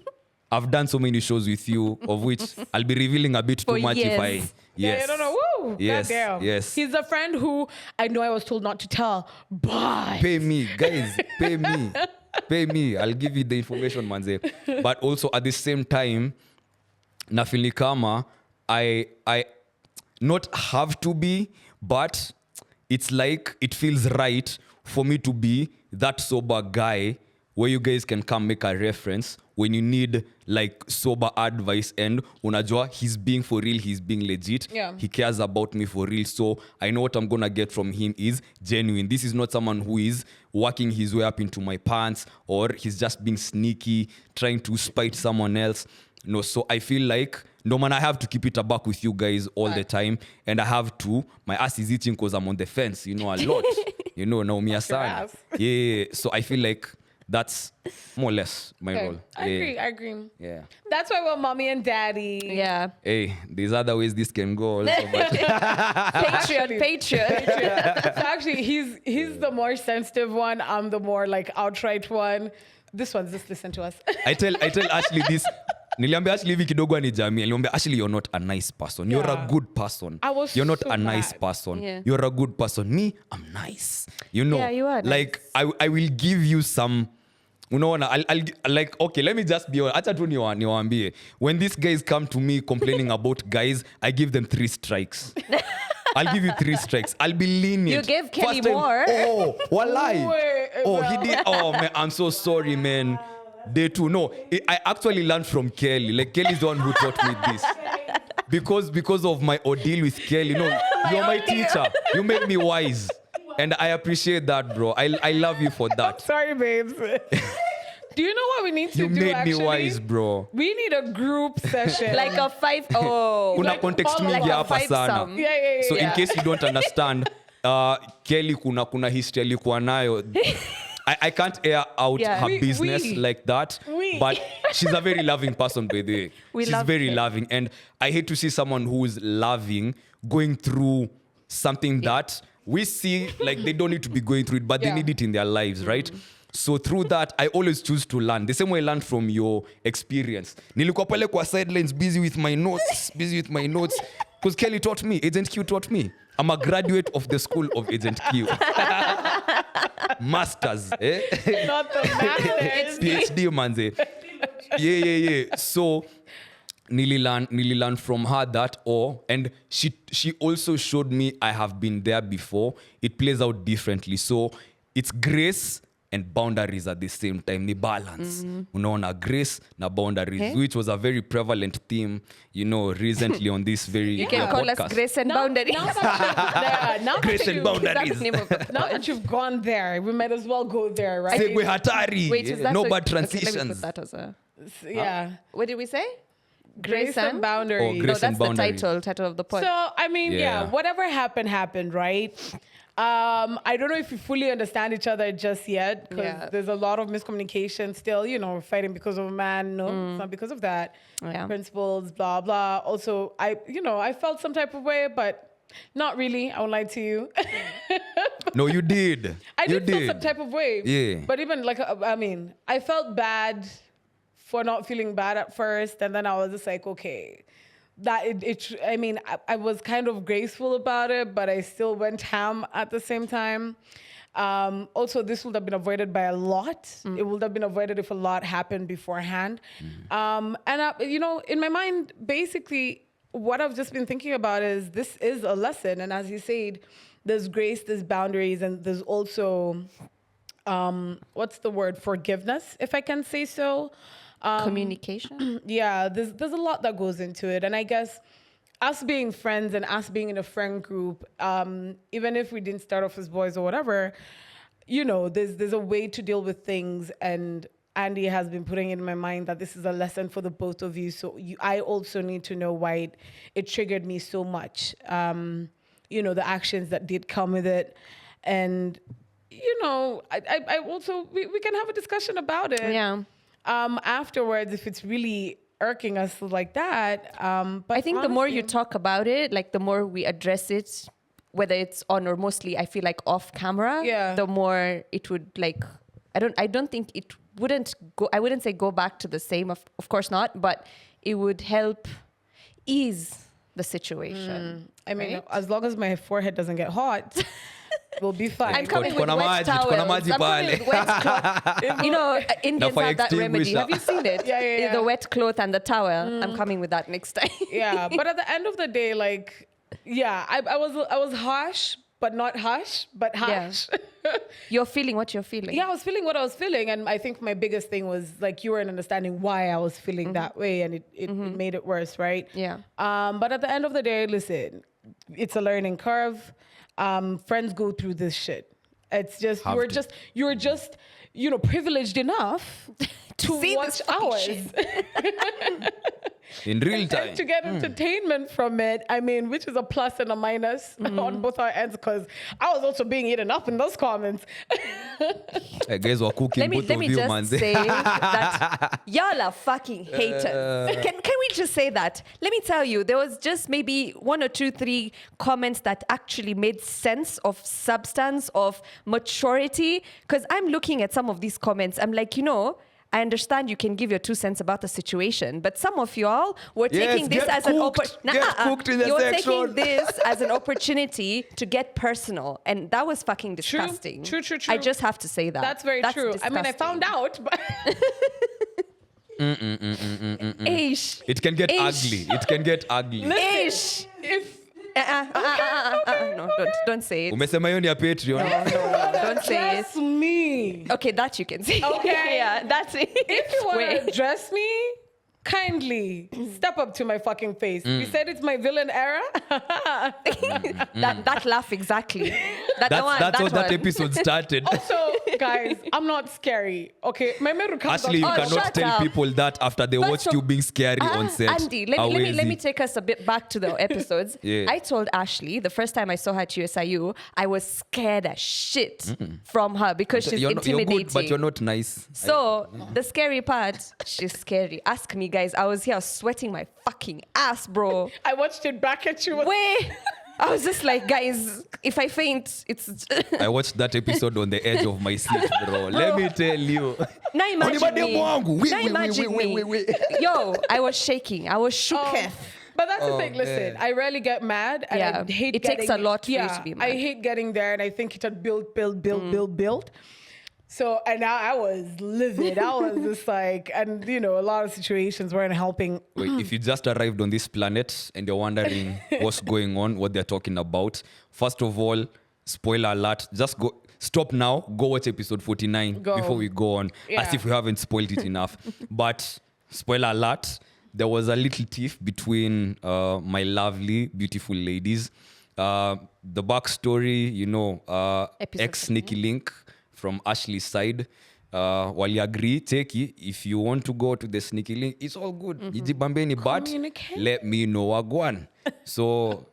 I've done so many shows with you, of which I'll be revealing a bit For too much if I. years. Yes. Yeah, no. Woo. Yes, Goddamn. yes. He's a friend who I know I was told not to tell, but Pay me, guys. Pay me. Pay me. I'll give you the information, manze. But also at the same time, nafili kama I not have to be, but it's like it feels right for me to be that sober guy where you guys can come make a reference when you need like sober advice and unajua he's being for real, he's being legit. Yeah. He cares about me for real. So I know what I'm going to get from him is genuine. This is not someone who is working his way up into my pants or he's just being sneaky, trying to spite someone else. No, so I feel like no man, I have to keep it a buck with you guys all the time. And I have to, my ass is itching because I'm on the fence, you know, a lot. You know, naumia sana. ass. Yeah, so I feel like that's more or less my okay. role. I agree. Yeah. That's why we're mommy and daddy. yeah. Hey, there's other ways this can go also, but Patreon. So actually, he's the more sensitive one. I'm the more like outright one. This one's just listen to us. I tell Ashley this. Niliambia Ashley hivi kidogo anijamii. Niliambia Ashley, you're not a nice person. You're Yeah. a good person. I was You're not so a nice mad. person. Yeah. You're a good person. Me, I'm nice. You know. Yeah, you are Like I will give you some. Unaona, I'll like, okay, let me just be honest. Acha tu niwaambie. When these guys come to me complaining about guys, I give them 3 strikes. I'll give you 3 strikes. I'll be lenient. You gave Kelly First time- more. Oh, walai. Wait, Oh, he did. Oh, man, I'm so sorry, man. Day 2. No, I actually learned from Kelly. Like, Kelly's the one who taught me this. Because of my ordeal with Kelly. No, you're my teacher. You made me wise. And I appreciate that, bro. I love you for that. Sorry, babes. Do you know what we need to You do? made Actually, me wise, bro. we need a group session. Like a 5. Oh. Kuna Like context all mingi like a hapa 5 sana. sum. yeah. So in case you don't understand, Kelly kuna history alikuwa nayo. I can't air out Yeah. her business like that. But she's a very loving person, by the way. She's love very her. loving. And I hate to see someone who is loving going through something that we see like they don't need to be going through it, but they Yeah. need it in their lives, right? So through that, I always choose to learn. The same way I learned from your experience. Nilikuwa pale kwa sidelines, busy with my notes. Because Kelly taught me, Agent Q taught me. I'm a graduate of the school of Agent Q. Masters, eh? Not the masters. PhD, manze. Yeah. So, nililearn from her that and she also showed me I have been there before. It plays out differently. So, it's grace and boundaries at the same time. Ni balance. Unaona, grace na boundaries, which was a very prevalent theme, you know, recently on this very You can call podcast. us Grace and Boundaries. Now that Grace and you- boundaries. That's the name of the Now that you've gone there, we might as well go there, right? Segue hatari. Wait, is that No the- bad okay, let me transitions. put that as a... Yeah. What did we say? Grace and Oh, boundaries. grace No, and that's the boundaries. title of the pod. So, I mean, yeah, Yeah. whatever happened, right? I don't know if we fully understand each other just yet because Yeah. there's a lot of miscommunication still, we're fighting because of a man. No, it's not because of that. Yeah. Principles, blah, blah. Also, I felt some type of way, but not really. I won't lie to you. No, you did. I you did feel some type of way. Yeah. But even I felt bad for not feeling bad at first. And then I was just like, okay, I was kind of graceful about it, but I still went ham at the same time. Also, this would have been avoided by a lot. It would have been avoided if a lot happened beforehand. In my mind, basically, what I've just been thinking about is this is a lesson. And as you said, there's grace, there's boundaries, and there's also, what's the word? Forgiveness, if I can say so. Communication. Yeah, there's a lot that goes into it. And I guess us being friends and us being in a friend group, even if we didn't start off as boys or whatever, there's a way to deal with things. And Andy has been putting it in my mind that this is a lesson for the both of you. So I also need to know why it triggered me so much. The actions that did come with it. And, I also, we can have a discussion about it. Yeah. Afterwards, if it's really irking us like that. But I think the more you honestly- talk about it, like the more we address it, whether it's on or mostly, I feel like off camera, Yeah. the more it would like, I don't think it wouldn't go, I wouldn't say go back to the same, of course not, but it would help ease the situation. right? As long as my forehead doesn't get hot, we'll be fine. I'm coming with Kuna wet maji, towels. kuna I'm maji coming pale. with wet cloth. Indians fire have that remedy. extinguisher. Have you seen it? Yeah. The wet cloth and the towel. I'm coming with that next time. Yeah, but at the end of the day, I was harsh, but not harsh, but harsh. You're feeling what you're feeling. Yeah, I was feeling what I was feeling, and I think my biggest thing was you weren't understanding why I was feeling that way, and it made it worse, right? Yeah. But at the end of the day, listen, it's a learning curve. Friends go through this shit. It's just you're just privileged enough to see watch this fucking ours. shit. In real time. And to get entertainment from it, which is a plus and a minus on both our ends, because I was also being eaten up in those comments. Hey, guys were cooking both Let of me you, just man. say that y'all are fucking haters. Can we just say that? Let me tell you, there was just maybe 1 or 2, 3 comments that actually made sense of substance, of maturity. Because I'm looking at some of these comments, I'm like, I understand you can give your 2 cents about the situation, but some of y'all were Yes, taking this get as an cooked. opportunity. Get cooked in the You're section. taking this as an opportunity to get personal, and that was fucking disgusting. True. I just have to say that. That's very true. I disgusting. found out, but Ish. It can get Ish. ugly. It can get ugly. Ish. if No, don't say it. Umesema hiyo ni ya Patreon. Don't say it. address me, Okay, that you can say. Okay. Yeah, that's it. if you want Wait. to address me, kindly step up to my fucking face. You said it's my villain era. that laugh exactly. That That's, one. that's how that that one. episode started. So, guys, I'm not scary. Okay, my memory comes Ashley, you Oh, cannot shut tell up. people that after they First watched of- you being scary on set. Andy, let me take us a bit back to the episodes. Yeah. I told Ashley the first time I saw her at USIU, I was scared as shit from her because she's You're intimidating. good, but you're not nice. So the scary part, she's scary. Ask me, guys. I was here sweating my fucking ass, bro. I watched it back at you. Wait. I was just like, guys, if I faint, it's. I watched that episode on the edge of my seat, bro. Let me tell you. Now imagine Onibade me. mwangu. Now imagine me. Yo, I was shaking. I was shook. But that's the Oh, thing. Listen, man. I rarely get mad, and Yeah. I hate. It takes getting- a lot for you yeah, to be I mad. hate getting there, and I think it had built. So, and now I was livid. I was just like, and a lot of situations weren't helping. Wait, if you just arrived on this planet and you're wondering what's going on, what they're talking about, first of all, spoiler alert, just go. Stop now, go watch episode 49 Go. before we go on, Yeah. as if we haven't spoiled it enough. But, spoiler alert, there was a little tiff between my lovely, beautiful ladies. The backstory, Episode ex-Sneaky Link from Ashley's side wali agree, tacky, if you want to go to the sneaky link, it's all good. Nijibambeni, but Communicate. let me know wagwan. So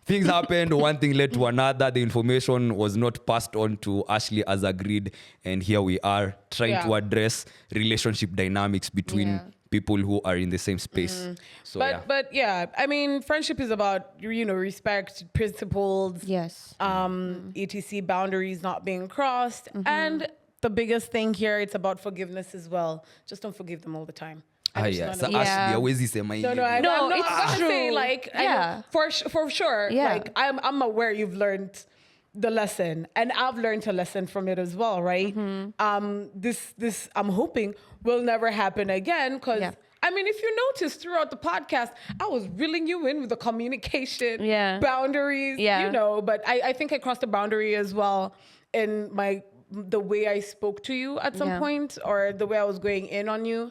things happened, one thing led to another. The information was not passed on to Ashley as agreed, and here we are trying to address relationship dynamics between people who are in the same space. So But yeah, I mean, friendship is about, you know, respect, principles, Yes. etc., boundaries not being crossed. And the biggest thing here, it's about forgiveness as well. Just don't forgive them all the time. And it's none of- Ashley, hawezi sema No, hivi. I'm No, not it's gonna true. say, like, I know, Yeah. for sure. Yeah. Like, I'm aware you've learned the lesson, and I've learned a lesson from it as well, right? This I'm hoping will never happen again, because I mean, if you notice throughout the podcast, I was reeling you in with the communication, boundaries, you know. But I think I crossed a boundary as well in the way I spoke to you at some point, or the way I was going in on you.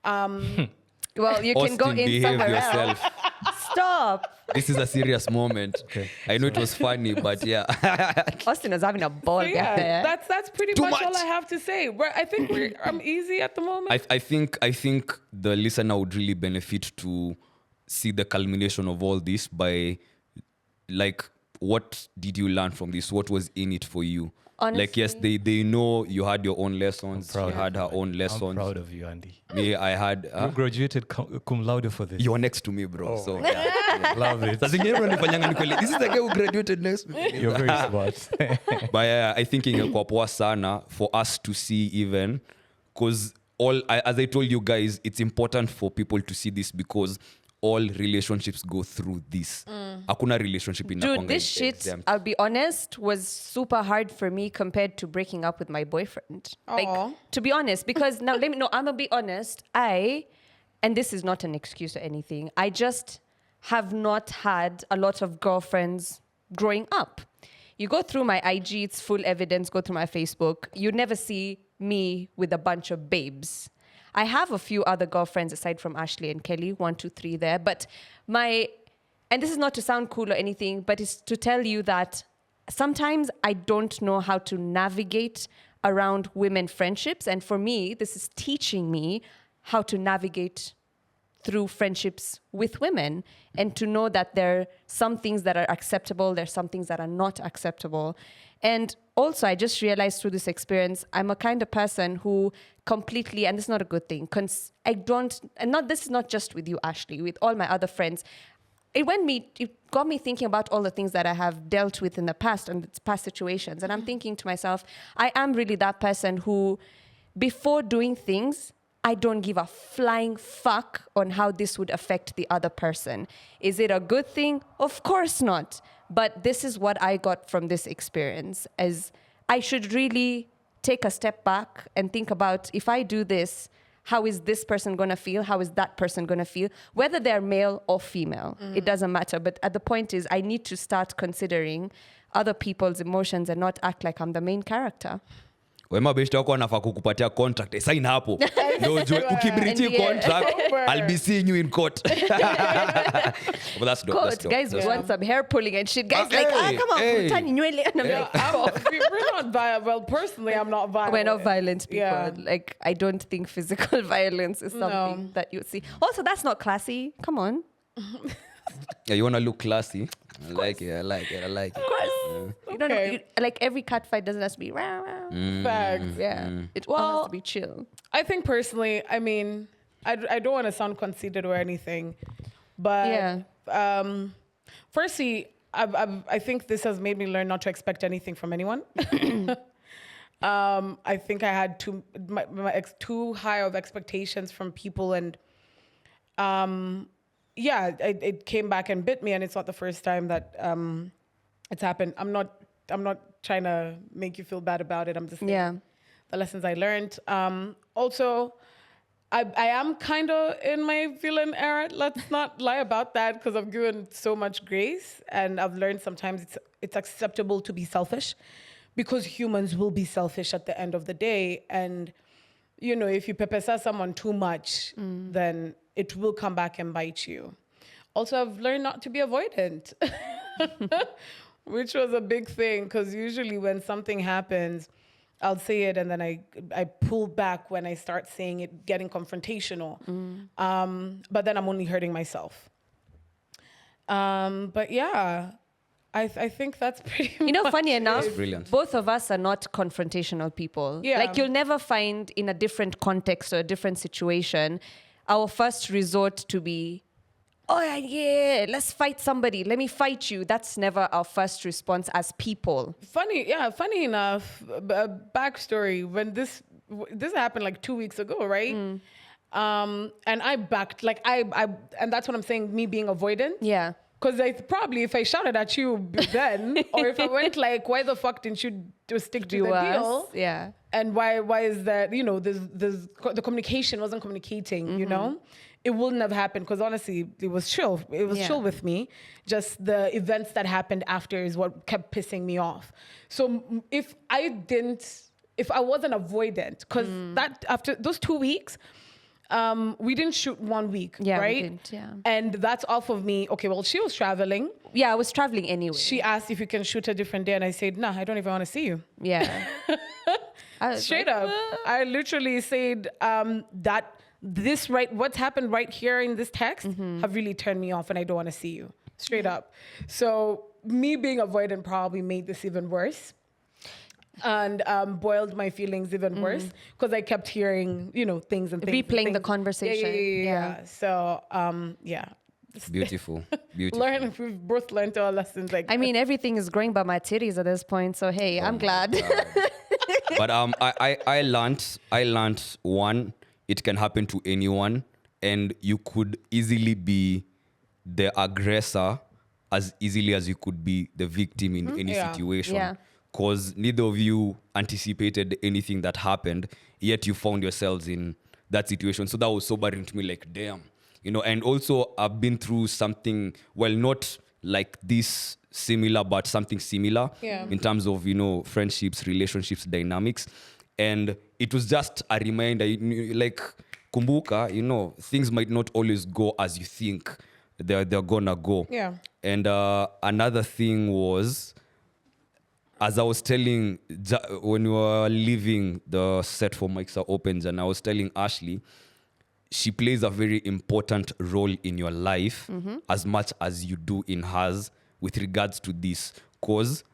Well, you can go Austin, in behave somewhere yourself. else. Stop. This is a serious moment. Okay. I know it was funny, but yeah. Austin was having a ball So back there. that's pretty Too much all much. I have to say. I think I'm easy at the moment. I think the listener would really benefit to see the culmination of all this by, like, what did you learn from this? What was in it for you? Like, yes, they know you had your own lessons. She had her own lessons. I'm proud of you, Andy. Me, I had. You graduated cum laude for this. You were next to me, bro. So yeah. Love it. Sasa zingine mnanifanyanga nikweli, this is the guy who graduated next week. You're very smart. But yeah, I think ingekuwa poa sana for us to see, even because as I told you guys, it's important for people to see this because all relationships go through this. Hakuna relationship in Dude, this shit, I'll be honest, was super hard for me compared to breaking up with my boyfriend. Like, to be honest, because now I'm gonna be honest, and this is not an excuse or anything, I just have not had a lot of girlfriends growing up. You go through my IG, it's full evidence, go through my Facebook, you never see me with a bunch of babes. I have a few other girlfriends aside from Ashley and Kelly, 1, 2, 3 there. But and this is not to sound cool or anything, but it's to tell you that sometimes I don't know how to navigate around women friendships. And for me, this is teaching me how to navigate through friendships with women and to know that there are some things that are acceptable, there's some things that are not acceptable. And also, I just realized through this experience, I'm a kind of person who completely, and this is not a good thing, this is not just with you, Ashley, with all my other friends. It got me thinking about all the things that I have dealt with in the past and past situations. And I'm thinking to myself, I am really that person who, before doing things, I don't give a flying fuck on how this would affect the other person. Is it a good thing? Of course not. But this is what I got from this experience, as I should really take a step back and think about, if I do this, how is this person going to feel? How is that person going to feel? Whether they're male or female, it doesn't matter. But the point is, I need to start considering other people's emotions and not act like I'm the main character. Wema beshte wako anafaa kukupatia contract, sign hapo. Ndio ujue ukibreach contract, I'll be seeing you in court. But that's dope. Court, That's dope. guys, we want some hair pulling and shit. Guys, come on, utani nywele. And I'm like, We're not violent. Well, personally, I'm not violent. we're not violent people. Yeah. Like, I don't think physical violence is something that you see. Also, that's not classy. Come on. Yeah, you want to look classy. I like it. Of course. You don't know, like, every cat fight doesn't have to be rah, rah. Facts. Yeah. It all has to be chill. I think personally, I mean, I don't want to sound conceited or anything, but firstly, I think this has made me learn not to expect anything from anyone. I think I had too high of expectations from people, and it came back and bit me, and it's not the first time that it's happened. I'm not trying to make you feel bad about it. I'm just saying the lessons I learned. Also, I am kind of in my villain era. Let's not lie about that, because I've given so much grace, and I've learned sometimes it's acceptable to be selfish, because humans will be selfish at the end of the day. And, you know, if you pepesa someone too much, then it will come back and bite you. Also, I've learned not to be avoidant, which was a big thing, because usually when something happens, I'll say it, and then I pull back when I start saying it, getting confrontational. But then I'm only hurting myself. But yeah, I think that's pretty. Funny enough, brilliant. both of us are not confrontational people. Yeah. Like you'll never find in a different context or a different situation, our first resort to be, oh yeah, let's fight somebody. Let me fight you. That's never our first response as people. Funny enough, backstory, when this happened like 2 weeks ago, right? And I backed, like and that's what I'm saying, me being avoidant. Yeah. Because probably if I shouted at you then, or if I went like, why the fuck didn't you stick to the deal? Yeah. And why is that, the communication wasn't communicating, it wouldn't have happened, because honestly, it was chill. It was chill with me. Just the events that happened after is what kept pissing me off. So if I wasn't avoidant, because that after those 2 weeks, we didn't shoot 1 week, Yeah, right? we didn't, yeah. And that's off of me. Okay, well, she was traveling. Yeah, I was traveling anyway. She asked if you can shoot a different day, and I said, nah, I don't even want to see you. Yeah. I was Straight like, up. I literally said that what's happened right here in this text have really turned me off, and I don't want to see you. Straight up. So me being avoidant probably made this even worse, and boiled my feelings even worse, because I kept hearing, things and things. Replaying the conversation. Yeah. So, yeah. Beautiful. We've both learned our lessons. Like, I mean, everything is growing by my titties at this point. So, hey, I'm glad. But I learned one, it can happen to anyone, and you could easily be the aggressor as easily as you could be the victim in any situation. Yeah. Because neither of you anticipated anything that happened, yet you found yourselves in that situation. So that was sobering to me, like, damn. And also I've been through something, well, not like this similar, but something similar in terms of, friendships, relationships, dynamics. And it was just a reminder, like, kumbuka, things might not always go as you think they're gonna go. Yeah. And another thing was, as I was telling, when we were leaving the set for Mics Are Opens, and I was telling Ashley, she plays a very important role in your life as much as you do in hers with regards to this. Because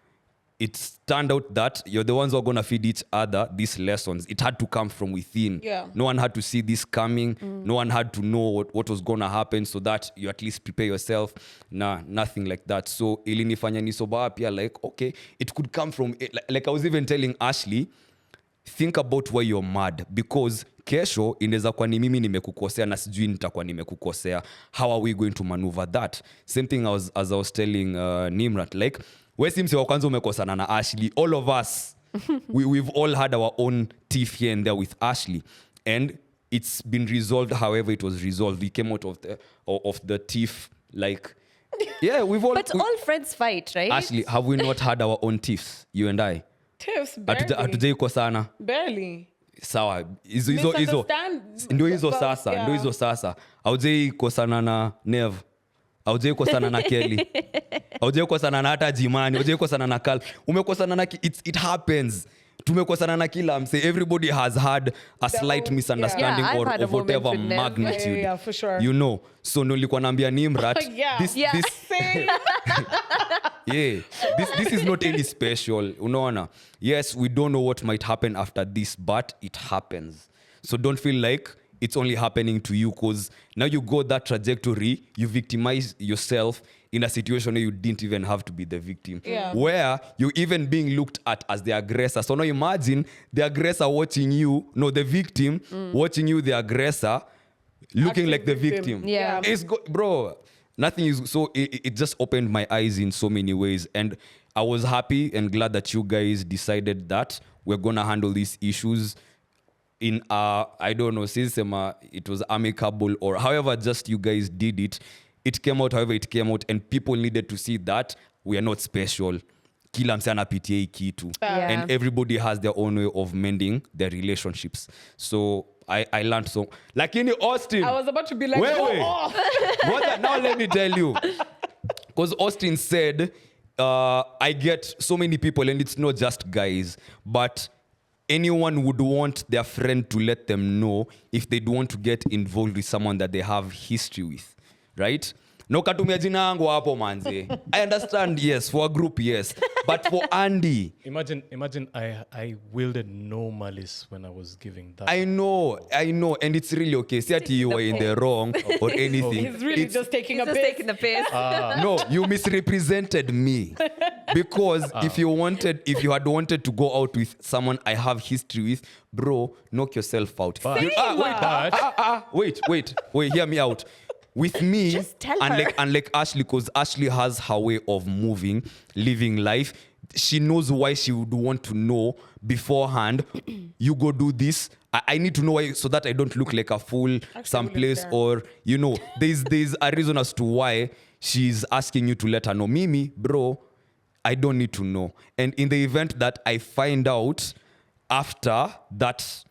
it turned out that you're the ones who are going to feed each other these lessons. It had to come from within. Yeah. No one had to see this coming. No one had to know what was going to happen, so that you at least prepare yourself. Nah, nothing like that. So ilinifanya nisoba pia, like, okay, it could come from, like I was even telling Ashley, think about why you're mad, because kesho inaweza kuwa ni mimi nimekukosea na sijui nitakuwa nimekukosea. How are we going to maneuver that? Same thing as I was telling Nimrat, like, we si mse wa kwanza umekosana na Ashley. All of us, we've all had our own tiff here and there with Ashley, and it's been resolved however it was resolved. We came out of the tiff, like, yeah, we've all. But all friends fight, right? Ashley, have we not had our own tiffs, you and I? Tiffs, barely. Hatujai kosana. Barely. Sawa, hizo ndio hizo sasa haujai kosana na Nev, haujai kosana na Kelly, haujai kosana na hata Jimani, haujai kosana na Carl, umekosana na it happens. Tumekosana na kila mse. Everybody has had a slight misunderstanding Yeah, I've had a of whatever moment with Nev. magnitude. Yeah, for sure. So nilikuwa naambia Nimrat, this is not any special. Unaona? Yes, we don't know what might happen after this, but it happens. So don't feel like it's only happening to you, because now you go that trajectory, you victimize yourself in a situation where you didn't even have to be the victim. Yeah. Where you're even being looked at as the aggressor. So now imagine the aggressor watching you, no, the victim watching you, the aggressor, looking like the victim. Yeah. Bro, nothing is so, it just opened my eyes in so many ways. And I was happy and glad that you guys decided that we're going to handle these issues in I don't know, since it was amicable or however just you guys did it. It came out however it came out, and people needed to see that we are not special. Kila mse anapitia hii kitu. And everybody has their own way of mending their relationships. So I learned so. Lakini Austin. I was about to be like, Now let me tell you. Because Austin said, I get so many people, and it's not just guys, but anyone would want their friend to let them know if they don't want to get involved with someone that they have history with, right? No katumia jina yangu hapo manze. I understand, yes, for a group, yes. But for Andy, Imagine I wielded no malice when I was giving that. I know, and it's really okay. See that you were in the wrong or anything. He's really just taking a Just piss. taking the piss. No, you misrepresented me. Because if you had wanted to go out with someone I have history with, bro, knock yourself out. Wait, hear me out. With me, Just tell her. unlike Ashley, because Ashley has her way of moving, living life. She knows why she would want to know beforehand. You go do this. I need to know why, so that I don't look like a fool someplace, or there's a reason as to why she's asking you to let her know. Mimi, bro, I don't need to know. And in the event that I find out after that,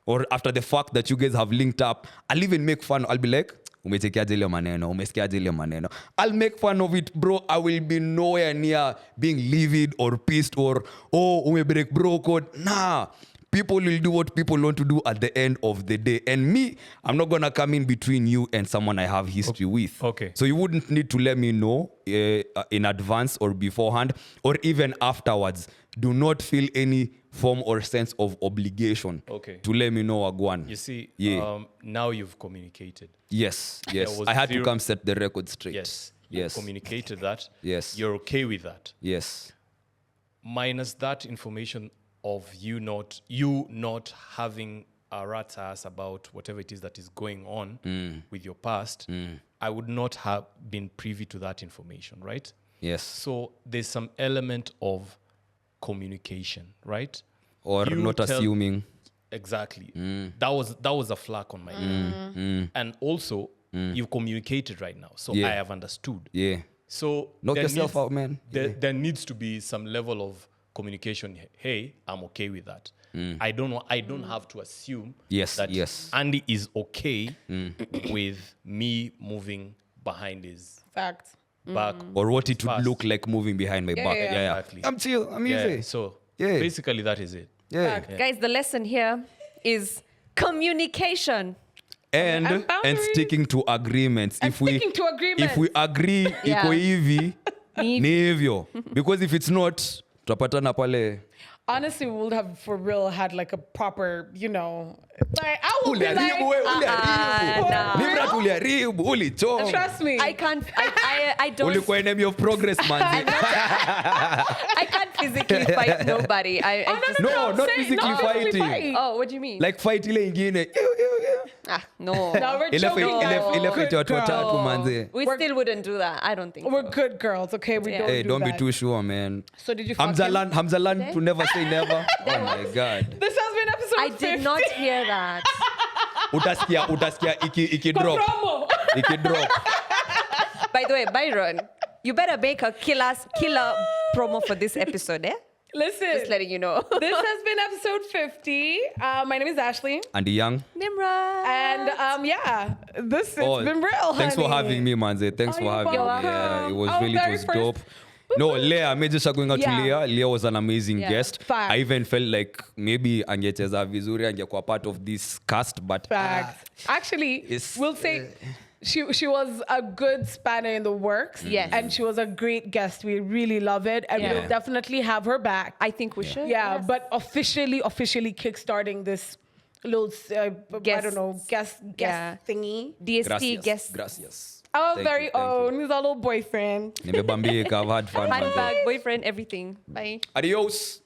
or after the fact that you guys have linked up, I'll even make fun. I'll be like, umechekiaje ile maneno, umesikiaje ile maneno. I'll make fun of it, bro. I will be nowhere near being livid or pissed or, umebreak bro code. Nah. People will do what people want to do at the end of the day. And me, I'm not going to come in between you and someone I have history with. Okay. So you wouldn't need to let me know in advance or beforehand or even afterwards. Do not feel any form or sense of obligation to let me know, Agwan. You see, Yeah. now you've communicated. Yes. was I had to zero- come set the record straight. Yes. Yes. You've communicated that. Yes. You're okay with that. Yes. Minus that information of you not having a rat ass about whatever it is that is going on with your past, I would not have been privy to that information, right? Yes. So there's some element of communication, right? Or You not tell- assuming. Exactly. That was a flack on my end. And also, you've communicated right now. So Yeah. I have understood. Yeah. So Knock there yourself needs- out, man. There needs to be some level of communication. Hey, I'm okay with that. I don't have to assume Yes, that yes. Andy is okay with me moving behind his Fact. back. Or what it would Fast. look like moving behind my back. yeah, Yeah. exactly. I'm chill. I'm Yeah. easy. So Yeah. basically that is it. Yeah. Guys, the lesson here is communication. And boundaries. sticking to agreements. And sticking to agreements. If we agree Yeah. iko hivi, Ni- ni hivyo. Because if it's not, tutapatana pale. Honestly, we would have for real had like a proper, like I would be like, Uliharibu we, uliharibu. nah. Libra tuliharibu, ulichoma. trust me. I can't. I don't. Ulikuwa enemy of progress, man. I can't physically fight nobody. I just. No, not Say- physically not physically fighting. fight. Oh, what do you mean? Like fight ile ingine. No. No, we're Ile joking. ile fight ya watu Good watatu, girl. manze. We still wouldn't do that. I don't think. We're so. good girls, okay? We don't Hey, do don't be that. too sure, man. So did you fuck him? Hamza learned to never say never. Oh my God. This has been episode I 50. did not hear that. Utasikia iki drop. Promo. Iki drop. By the way, Byron, you better make a killer promo for this episode, eh? Listen, Just letting you know. this has been episode 50. My name is Ashley. Andy Young. Nimra. And it's been real. Thanks for honey. having me, manze. Thanks Oh, for you're having me. welcome. Yeah, it was Our really, it very was first- dope. No, Leah, maybe just going out to Yeah. Leah. Leah was an amazing Yeah. guest. Fact. I even felt like maybe angecheza vizuri, angekuwa part of this cast, but Facts. Actually, it's- we'll say she was a good spanner in the works. Yes. And she was a great guest. We really love it. And Yeah. we'll definitely have her back. I think we should. Yeah, yes. but officially kickstarting this little, I don't know, guest Yeah. thingy. DST guest. Gracias. Our Thank very you, thank own, he's our little boyfriend. Nimebambika, I've had fun. manze. Handbag, boyfriend, everything. Bye. Adios.